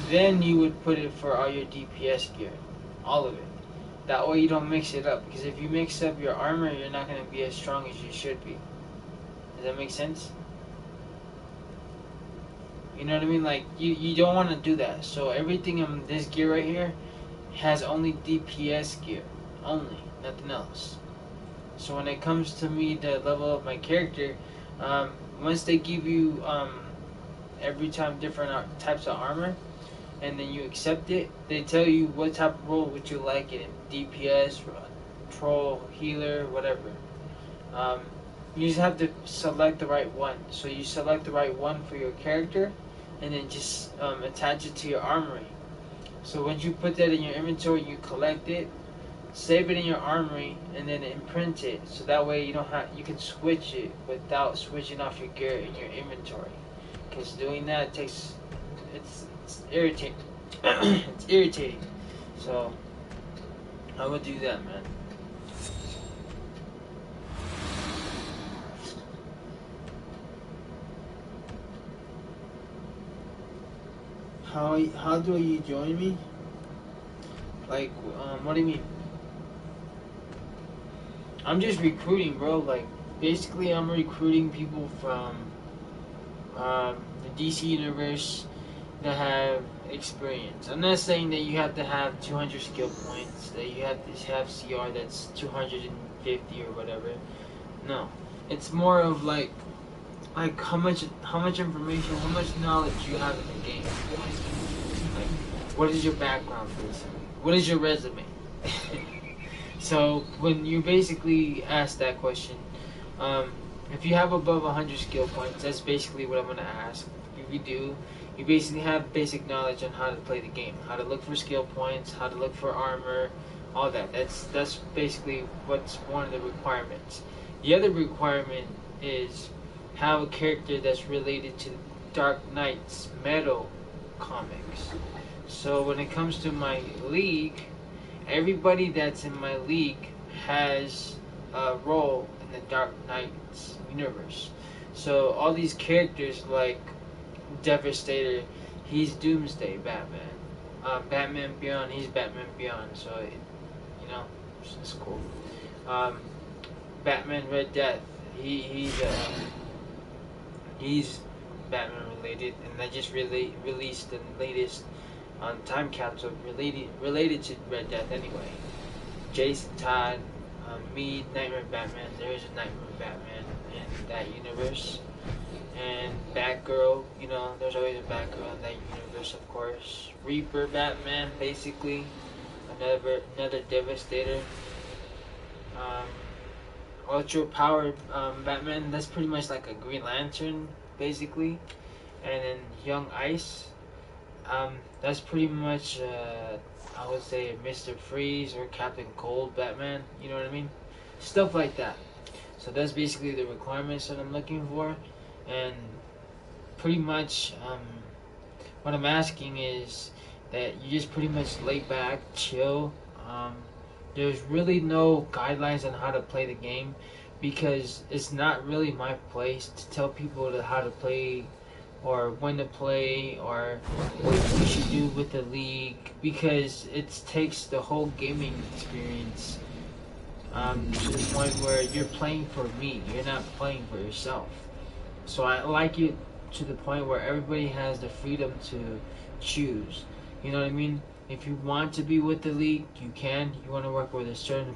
then you would put it for all your DPS gear. All of it. That way you don't mix it up. Because if you mix up your armor, you're not going to be as strong as you should be. Does that make sense? You know what I mean? Like, you don't want to do that. So everything in this gear right here has only DPS gear. Only. Nothing else. So when it comes to me, the level of my character, once they give you every time different types of armor, and then you accept it, they tell you what type of role would you like it in. DPS, troll, healer, whatever. You just have to select the right one. So you select the right one for your character, and then just attach it to your armory. So once you put that in your inventory, you collect it, save it in your armory, and then imprint it. So that way you can switch it without switching off your gear in your inventory. Because doing that it's irritating. It's irritating. So I would do that, man. How do you join me? Like, what do you mean? I'm just recruiting, bro. Like, basically, I'm recruiting people from the DC universe that have experience. I'm not saying that you have to have 200 skill points, that you have to have CR that's 250 or whatever. No, it's more of like how much information, how much knowledge you have in the game. Like, what is your background, basically? What is your resume? So when you basically ask that question, if you have above 100 skill points, that's basically what I'm gonna ask. If you do, you basically have basic knowledge on how to play the game, how to look for skill points, how to look for armor, all that. That's basically what's one of the requirements. The other requirement is have a character that's related to Dark Knight's Metal comics. So when it comes to my league, everybody that's in my league has a role in the Dark Knight's universe. So all these characters like Devastator, he's Doomsday Batman. Batman Beyond, he's Batman Beyond. So it's cool. Batman Red Death, he's Batman related, and I just released the latest time capsule related to Red Death anyway. Jason Todd, me, Nightmare Batman. There is a Nightmare Batman in that universe. And Batgirl, there's always a Batgirl in that universe, of course. Reaper Batman, basically. Another Devastator. Ultra powered Batman, that's pretty much like a Green Lantern, basically. and then Young Ice. That's pretty much I would say Mr. Freeze or Captain Cold Batman. You know what I mean? Stuff like that. So that's basically the requirements that I'm looking for, and pretty much what I'm asking is that you just pretty much lay back, chill. There's really no guidelines on how to play the game, because it's not really my place to tell people how to play or when to play or what you should do with the league, because it takes the whole gaming experience to the point where you're playing for me, you're not playing for yourself. So I like it to the point where everybody has the freedom to choose. You know what I mean? If you want to be with the league, you can. You want to work with a certain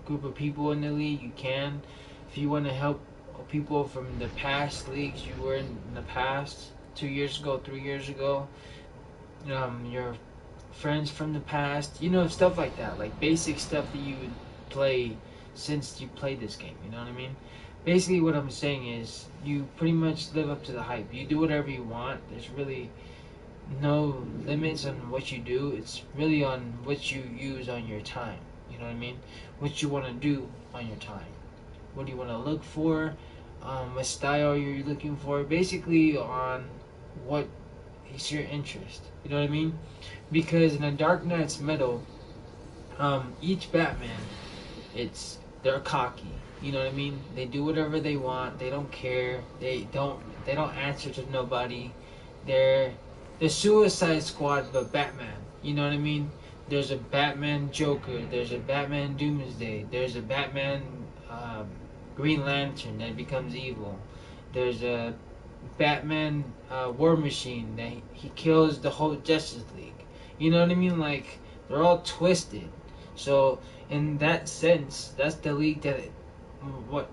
group of people in the league, you can. If you want to help people from the past leagues you were in the past, 2 years ago, 3 years ago, your friends from the past, stuff like that, like basic stuff that you would play since you played this game, you know what I mean? Basically what I'm saying is you pretty much live up to the hype. You do whatever you want. There's really no limits on what you do. It's really on what you use on your time, you know what I mean? What you want to do on your time. What do you want to look for? What style you're looking for? Basically on what is your interest, you know what I mean? Because in a Dark Knight's Metal, each Batman, they're cocky, you know what I mean? They do whatever they want. They don't care. They don't answer to nobody. They're the Suicide Squad, but Batman. You know what I mean? There's a Batman Joker. There's a Batman Doomsday. There's a Batman Green Lantern that becomes evil. There's a Batman War Machine that he kills the whole Justice League. You know what I mean? Like, they're all twisted. So in that sense, that's the league that what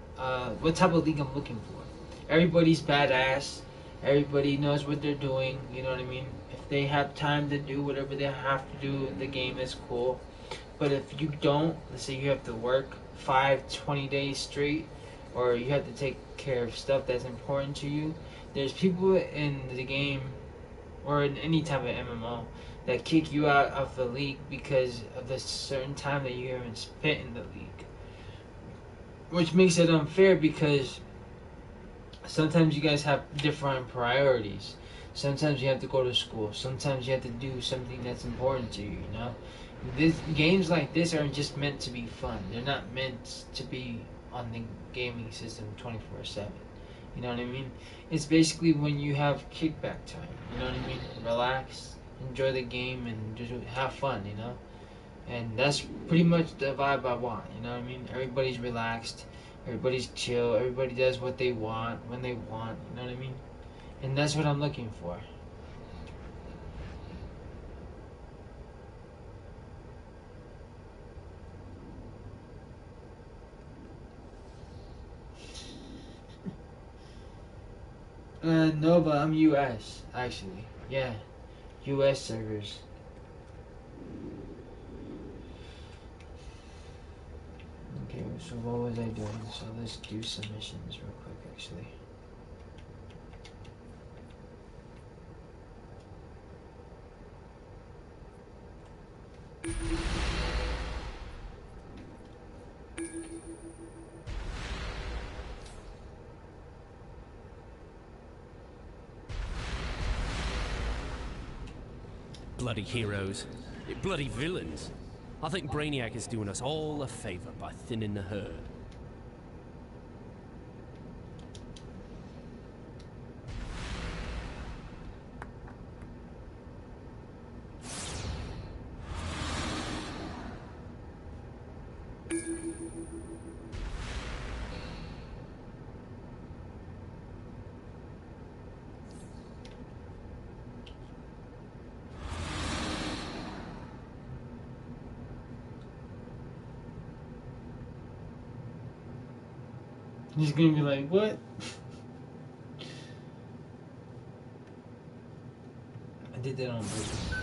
type of league I'm looking for. Everybody's badass. Everybody knows what they're doing. You know what I mean? If they have time to do whatever they have to do in the game, is cool. But if you don't, let's say you have to work 20 days straight, or you have to take care of stuff that's important to you, there's people in the game or in any type of MMO that kick you out of the league because of the certain time that you haven't spent in the league, which makes it unfair, because sometimes you guys have different priorities. Sometimes you have to go to school. Sometimes you have to do something that's important to you, you know? Games like this are just meant to be fun. They're not meant to be on the gaming system 24/7. You know what I mean? It's basically when you have kickback time. You know what I mean? Relax, enjoy the game, and just have fun, you know? And that's pretty much the vibe I want, you know what I mean? Everybody's relaxed. Everybody's chill. Everybody does what they want when they want. You know what I mean? And that's what I'm looking for. No, but I'm US, actually. Yeah. US servers. Okay, so what was I doing? So let's do submissions real quick, actually. Bloody heroes. Bloody villains. I think Brainiac is doing us all a favor by thinning the herd. He's gonna be like, what? I did that on purpose.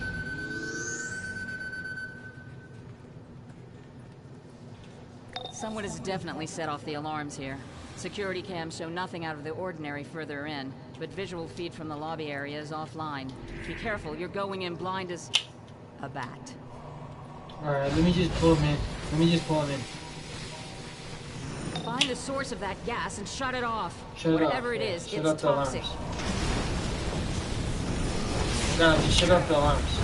Someone has definitely set off the alarms here. Security cams show nothing out of the ordinary further in. but visual feed from the lobby area is offline. Be careful, you're going in blind as a bat. Alright, let me just pull him in. Find the source of that gas and shut it off. Shut it Whatever off, it yeah. is, Shut it's off the toxic. No, just shut off the alarms.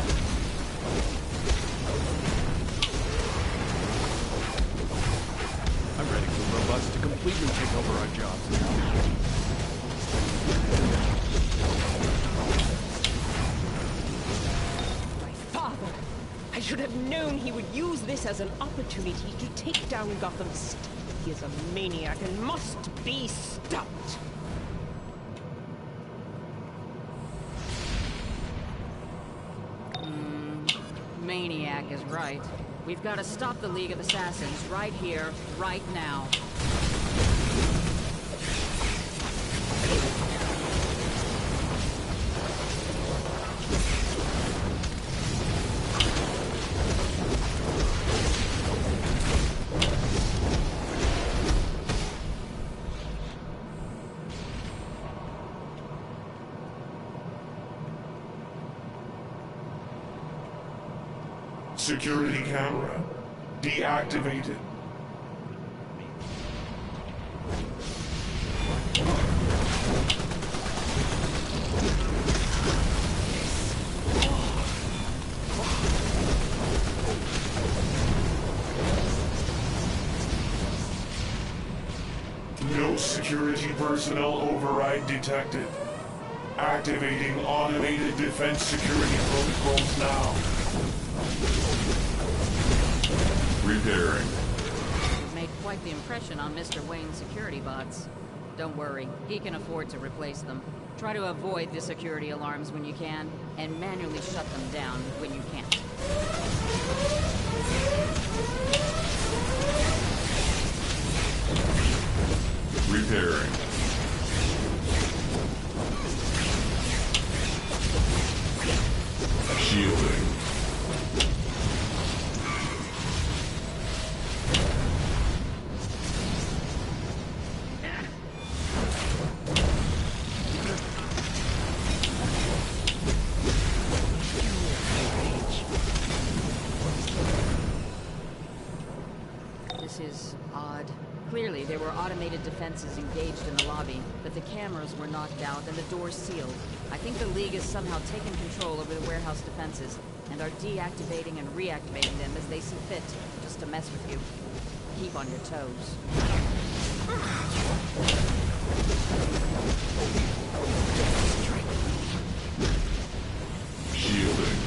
I'm ready for robots to completely take over our jobs now. My father! I should have known he would use this as an opportunity to take down Gotham City. He is a maniac and must be stopped. Maniac is right. We've got to stop the League of Assassins right here, right now. Security camera deactivated. No security personnel override detected. Activating automated defense security protocols now. Repairing. You've made quite the impression on Mr. Wayne's security bots. Don't worry, he can afford to replace them. Try to avoid the security alarms when you can, and manually shut them down when you can't. Repairing. Shielding. This is odd. Clearly, there were automated defenses engaged in the lobby, but the cameras were knocked out and the doors sealed. I think the League has somehow taken control over the warehouse defenses and are deactivating and reactivating them as they see fit, just to mess with you. Keep on your toes. Shielding.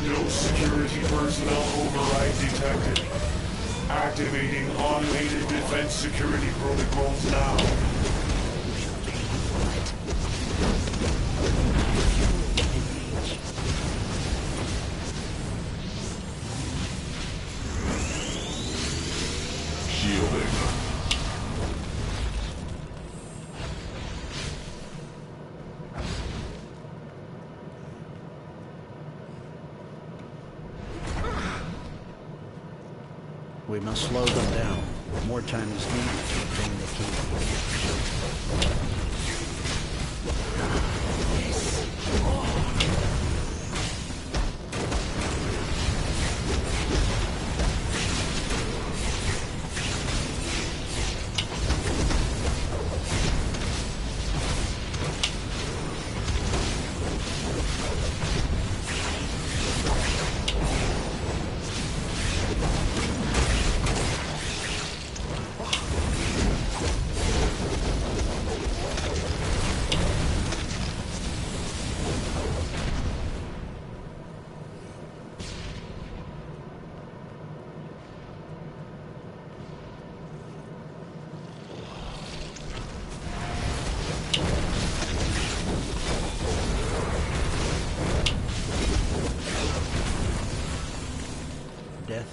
No security personnel override detected. Activating automated defense security protocols now. Shielding. We must slow them down. More time is needed to obtain the key.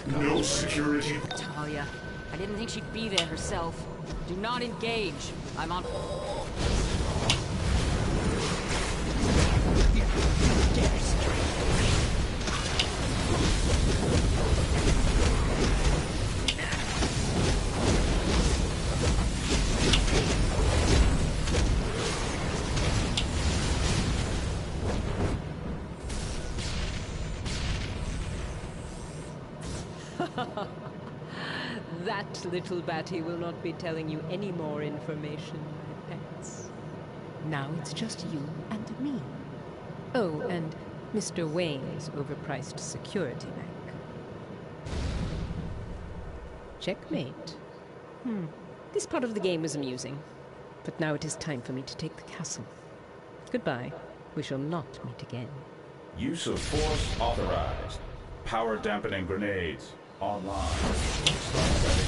No security. Talia, I didn't think she'd be there herself. Do not engage. I'm on... That little batty will not be telling you any more information, my pets. Now it's just you and me. Oh, and Mr. Wayne's overpriced security bank. Checkmate. This part of the game was amusing, but now it is time for me to take the castle. Goodbye. We shall not meet again. Use of force authorized. Power dampening grenades online. Start setting.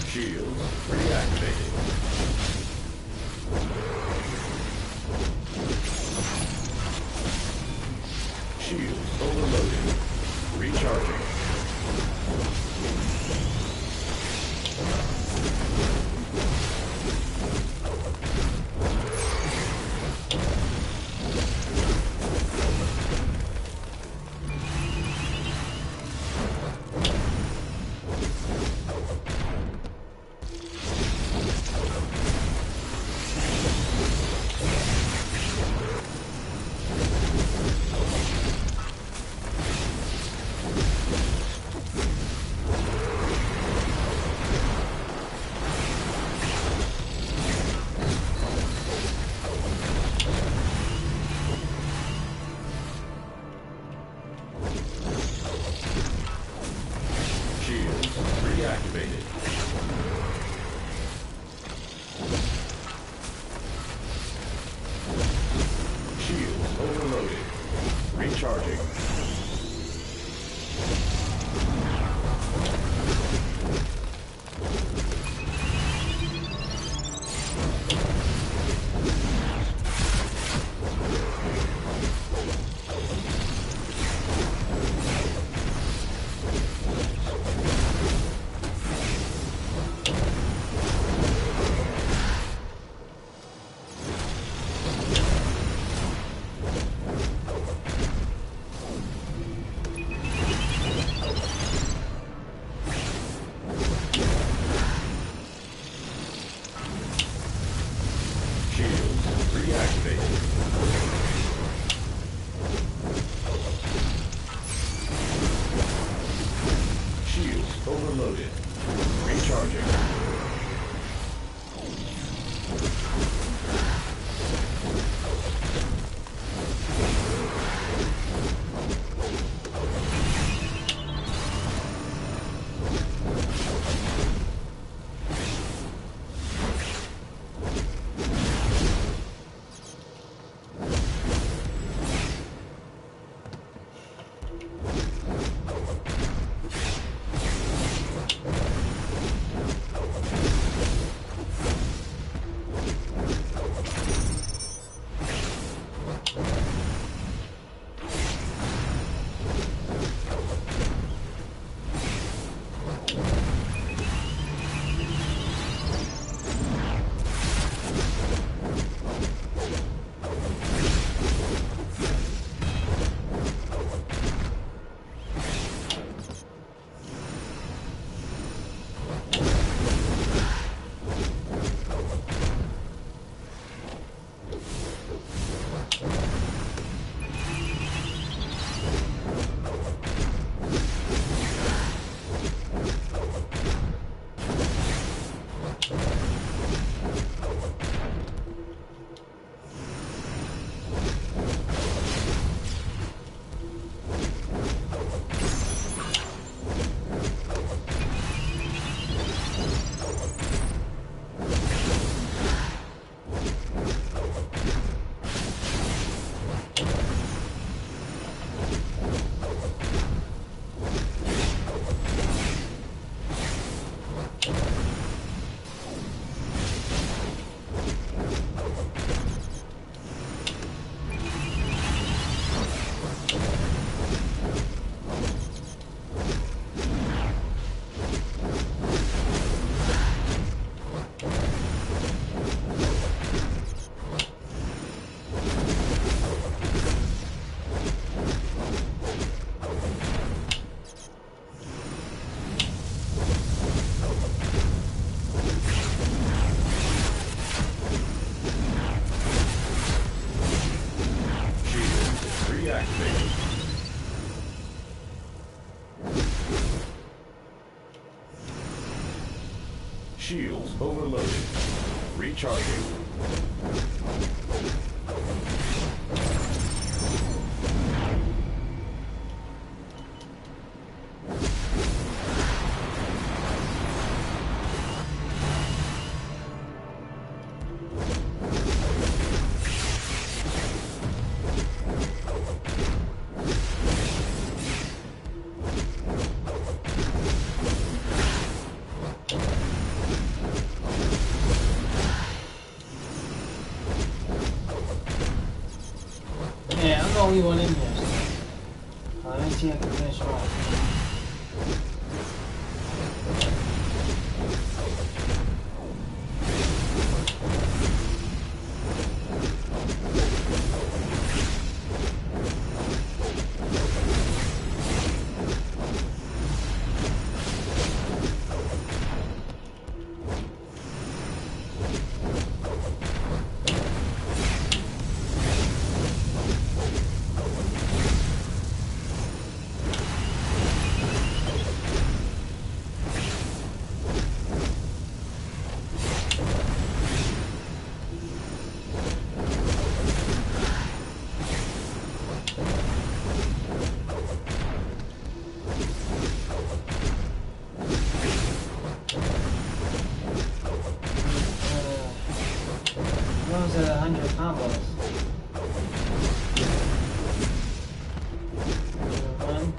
Shield reactivated. Shields overloaded. Recharging. Reactivated. Shields overloaded. Recharging. Overloaded. Recharging. Shields overloaded. Recharging. Yeah, I'm the only one in here. So. Let me see if I can finish him off. Those are 100 combos. 101.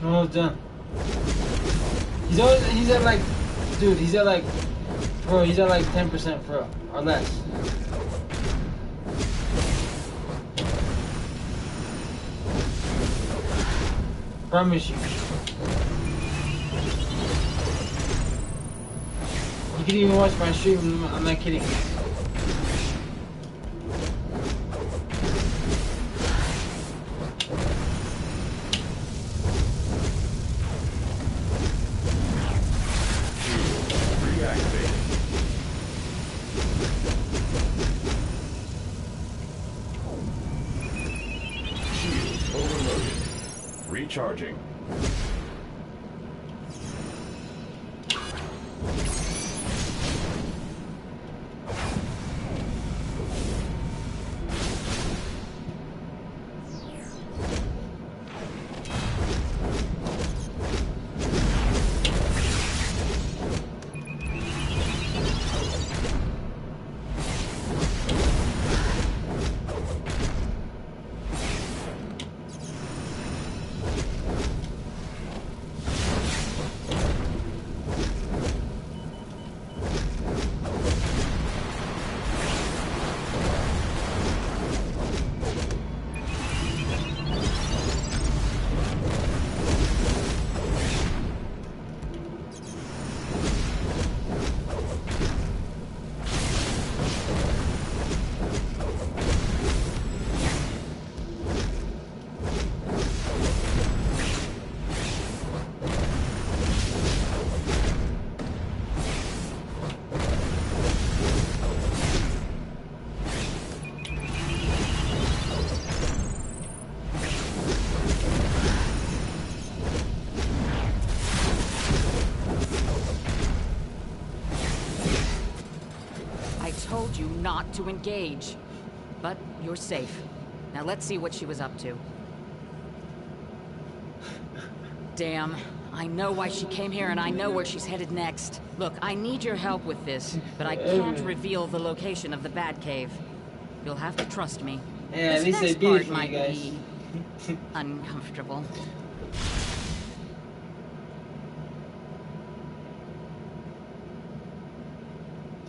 Almost done. He's at like, dude, he's at like, bro, he's at like 10% pro, or less. Promise you. You can even watch my stream, I'm not kidding. Recharging. You not to engage. But you're safe. Now let's see what she was up to. Damn. I know why she came here and I know where she's headed next. Look, I need your help with this, but I can't reveal the location of the Batcave. You'll have to trust me. Yeah, at This least they next did part it for you might guys. be uncomfortable.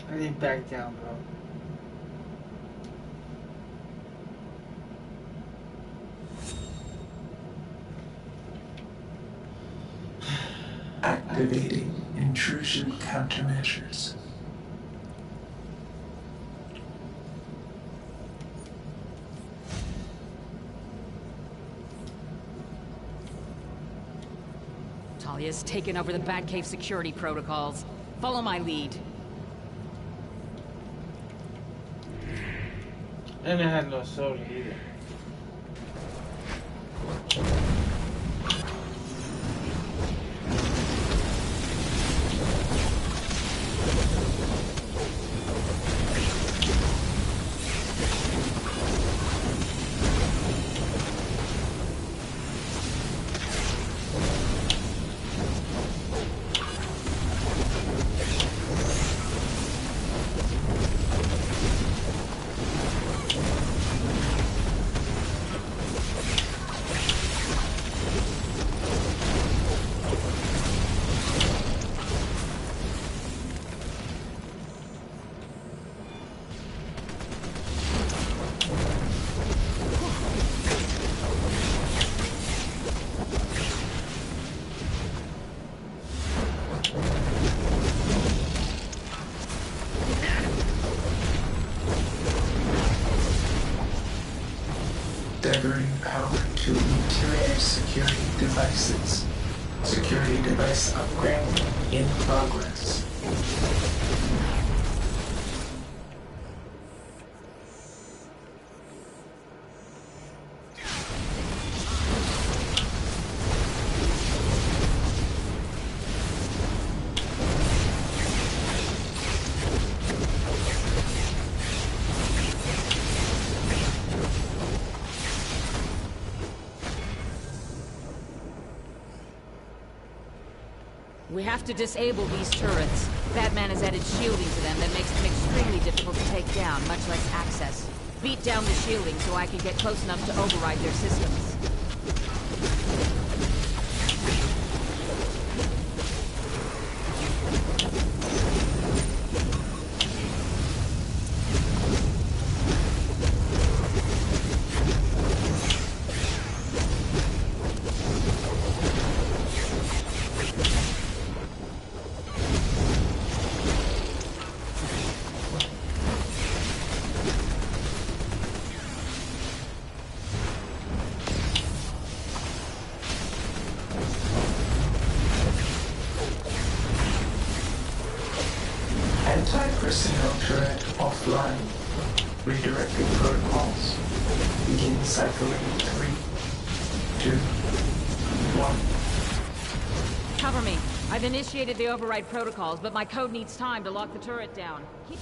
I didn't back down, bro. Activating intrusion countermeasures. Talia's taken over the Batcave security protocols. Follow my lead. And I had no soda either. Diverting power to interior security devices. Security device upgrade in progress. We have to disable these turrets. Batman has added shielding to them that makes them extremely difficult to take down, much less access. Beat down the shielding so I can get close enough to override their systems. Anti-personnel turret offline. Redirecting protocols. Begin cycle in 3, 2, 1. Cover me. I've initiated the override protocols, but my code needs time to lock the turret down. Keep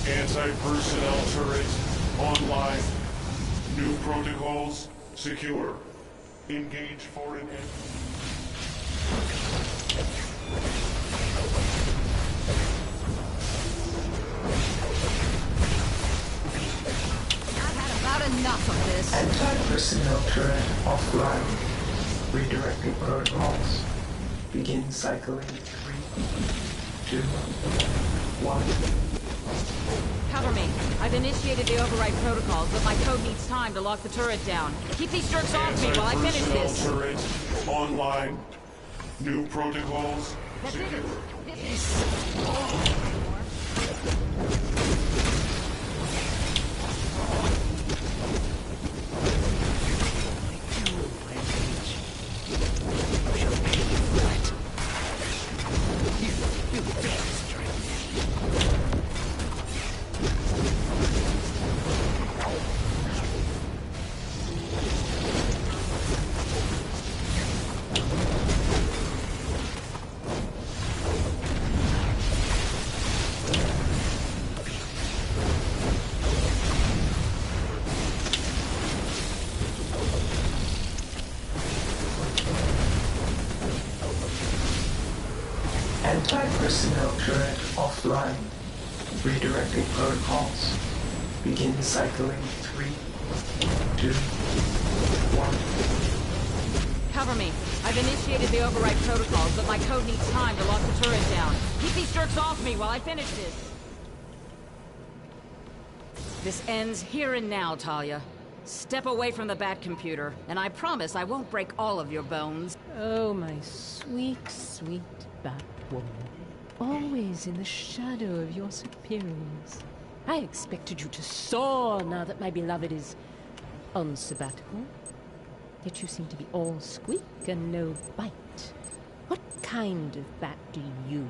Anti-personnel turret online. New protocols secure. Engage foreign enemies. I've had about enough of this. Anti-personnel turret offline. Redirecting protocols. Begin cycling 3, 2, 1. Cover me. I've initiated the override protocols, but my code needs time to lock the turret down. Keep these jerks off me while I finish this. Turret online. New protocols. That's it. Anti-personnel turret offline. Redirecting protocols. Begin cycling 3, 2, 1. Cover me. I've initiated the override protocols, but my code needs time to lock the turret down. Keep these jerks off me while I finish this. This ends here and now, Talia. Step away from the Bat computer, and I promise I won't break all of your bones. Oh, my sweet, sweet Batwoman. Always in the shadow of your superiors. I expected you to soar now that my beloved is unsabbatical. Yet you seem to be all squeak and no bite. What kind of bat do you?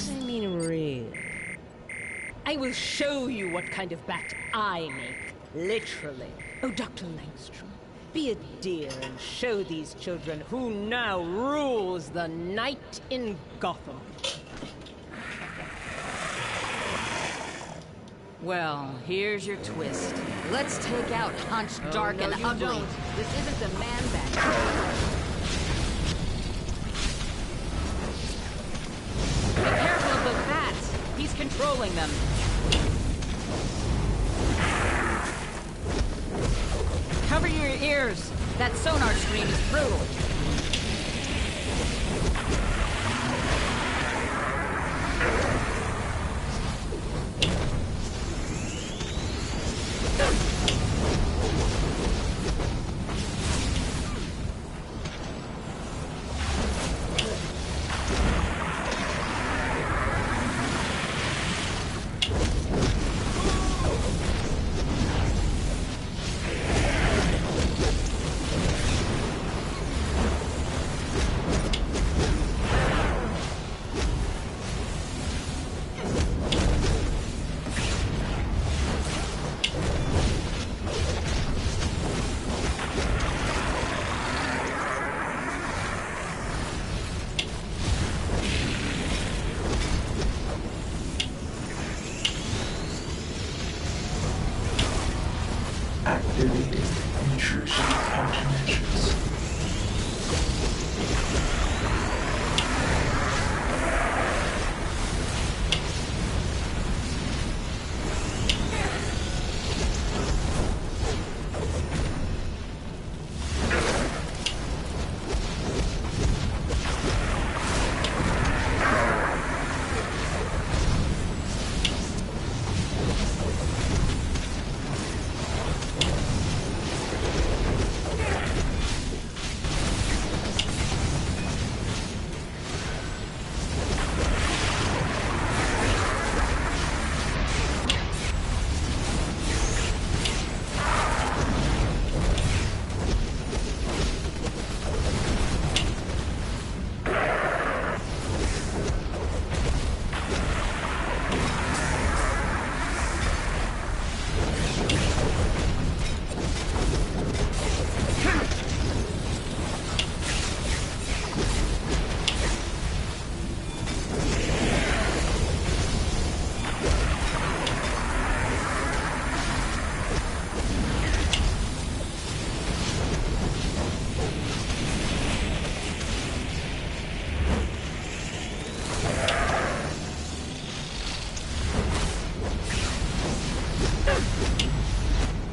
I mean, really. I will show you what kind of bat I make. Literally. Oh, Dr. Langstrom, be a dear and show these children who now rules the night in Gotham. Well, here's your twist. Let's take out Hunch, Dark, no, and you Ugly. don't. This isn't the man bat. Be careful of those bats. He's controlling them. Cover your ears. That sonar screen is brutal. Activating intrusion countermeasures.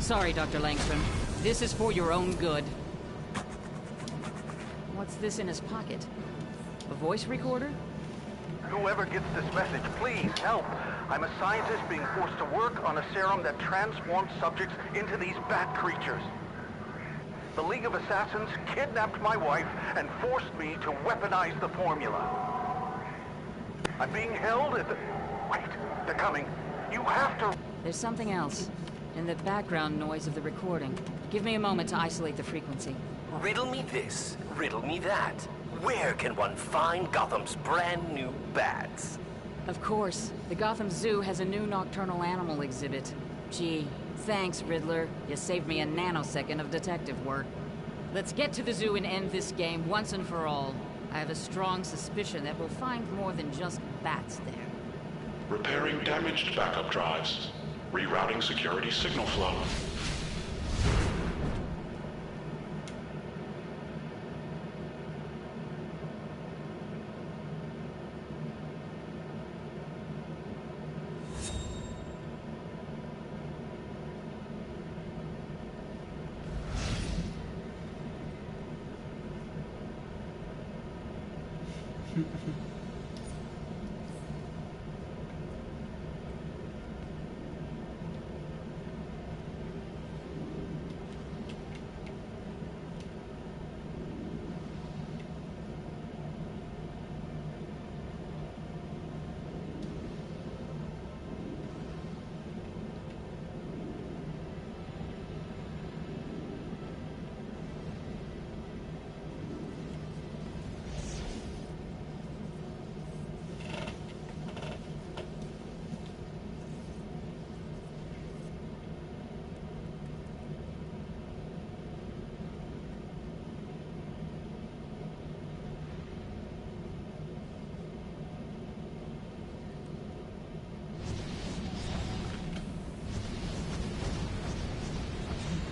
Sorry, Dr. Langstrom. This is for your own good. What's this in his pocket? A voice recorder? Whoever gets this message, please help. I'm a scientist being forced to work on a serum that transforms subjects into these bat creatures. The League of Assassins kidnapped my wife and forced me to weaponize the formula. I'm being held at the... Wait, they're coming. You have to... There's something else. In the background noise of the recording. Give me a moment to isolate the frequency. Riddle me this, riddle me that. Where can one find Gotham's brand new bats? Of course. The Gotham Zoo has a new nocturnal animal exhibit. Gee, thanks, Riddler. You saved me a nanosecond of detective work. Let's get to the zoo and end this game once and for all. I have a strong suspicion that we'll find more than just bats there. Repairing damaged backup drives. Rerouting security signal flow.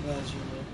Glad you know.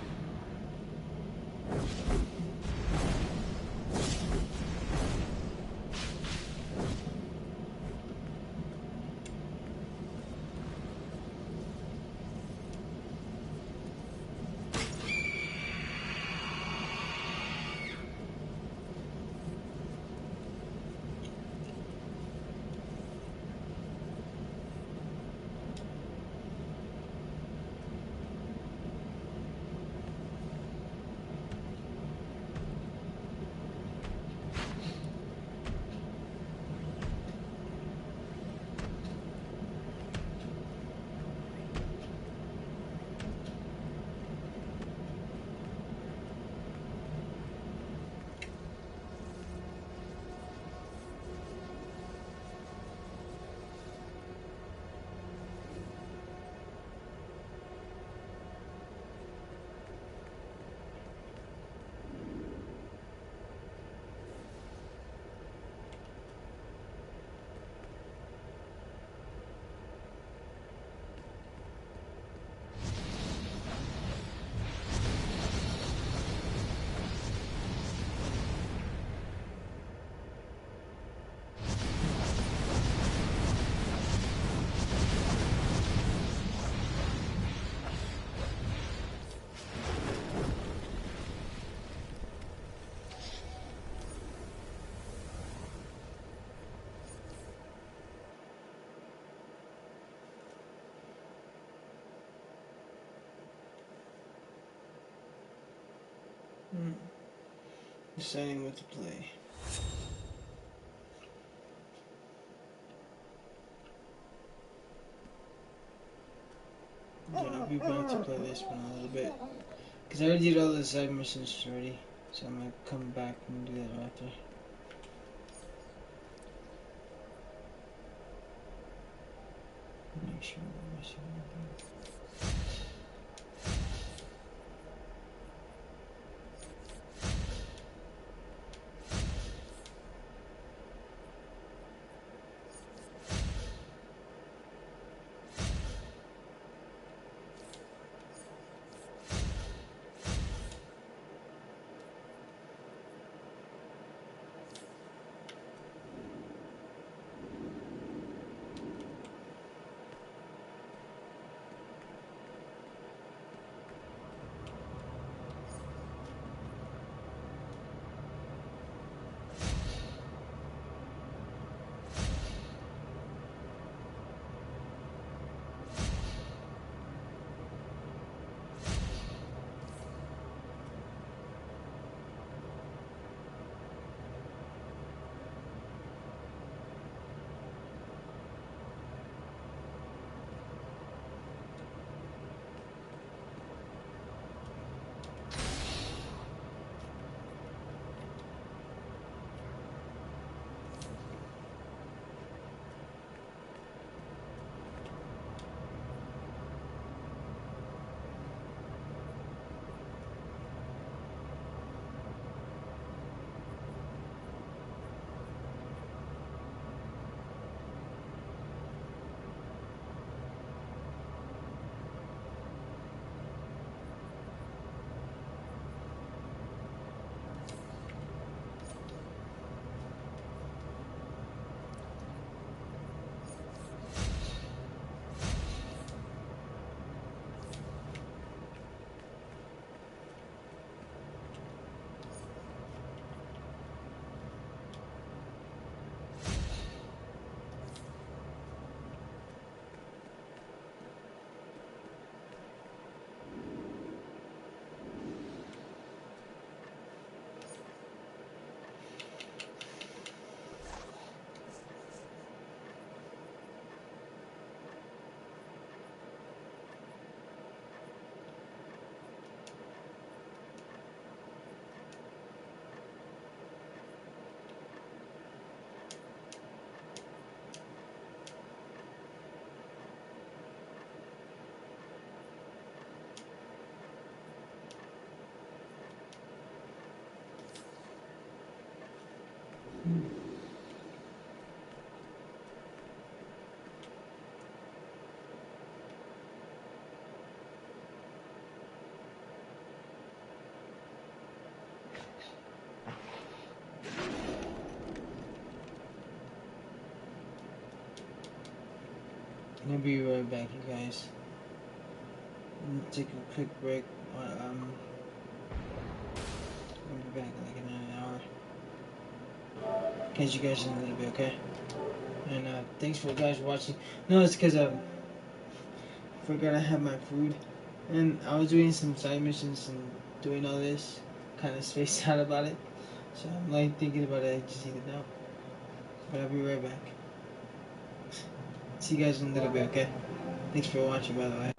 Deciding what to play. Yeah, I'll be back to play this one a little bit. Because I already did all the side missions already. So I'm going to come back and do that after. Make sure I'm missing anything. I'm gonna be right back, you guys. I'm gonna take a quick break. I'll be back in like an hour. Catch you guys in a little bit, okay? And thanks for guys watching. No, it's because I forgot I had my food, and I was doing some side missions and doing all this, kind of spaced out about it. So I'm like thinking about it. I just eat it now. But I'll be right back. See you guys in a little bit, okay? Thanks for watching, by the way.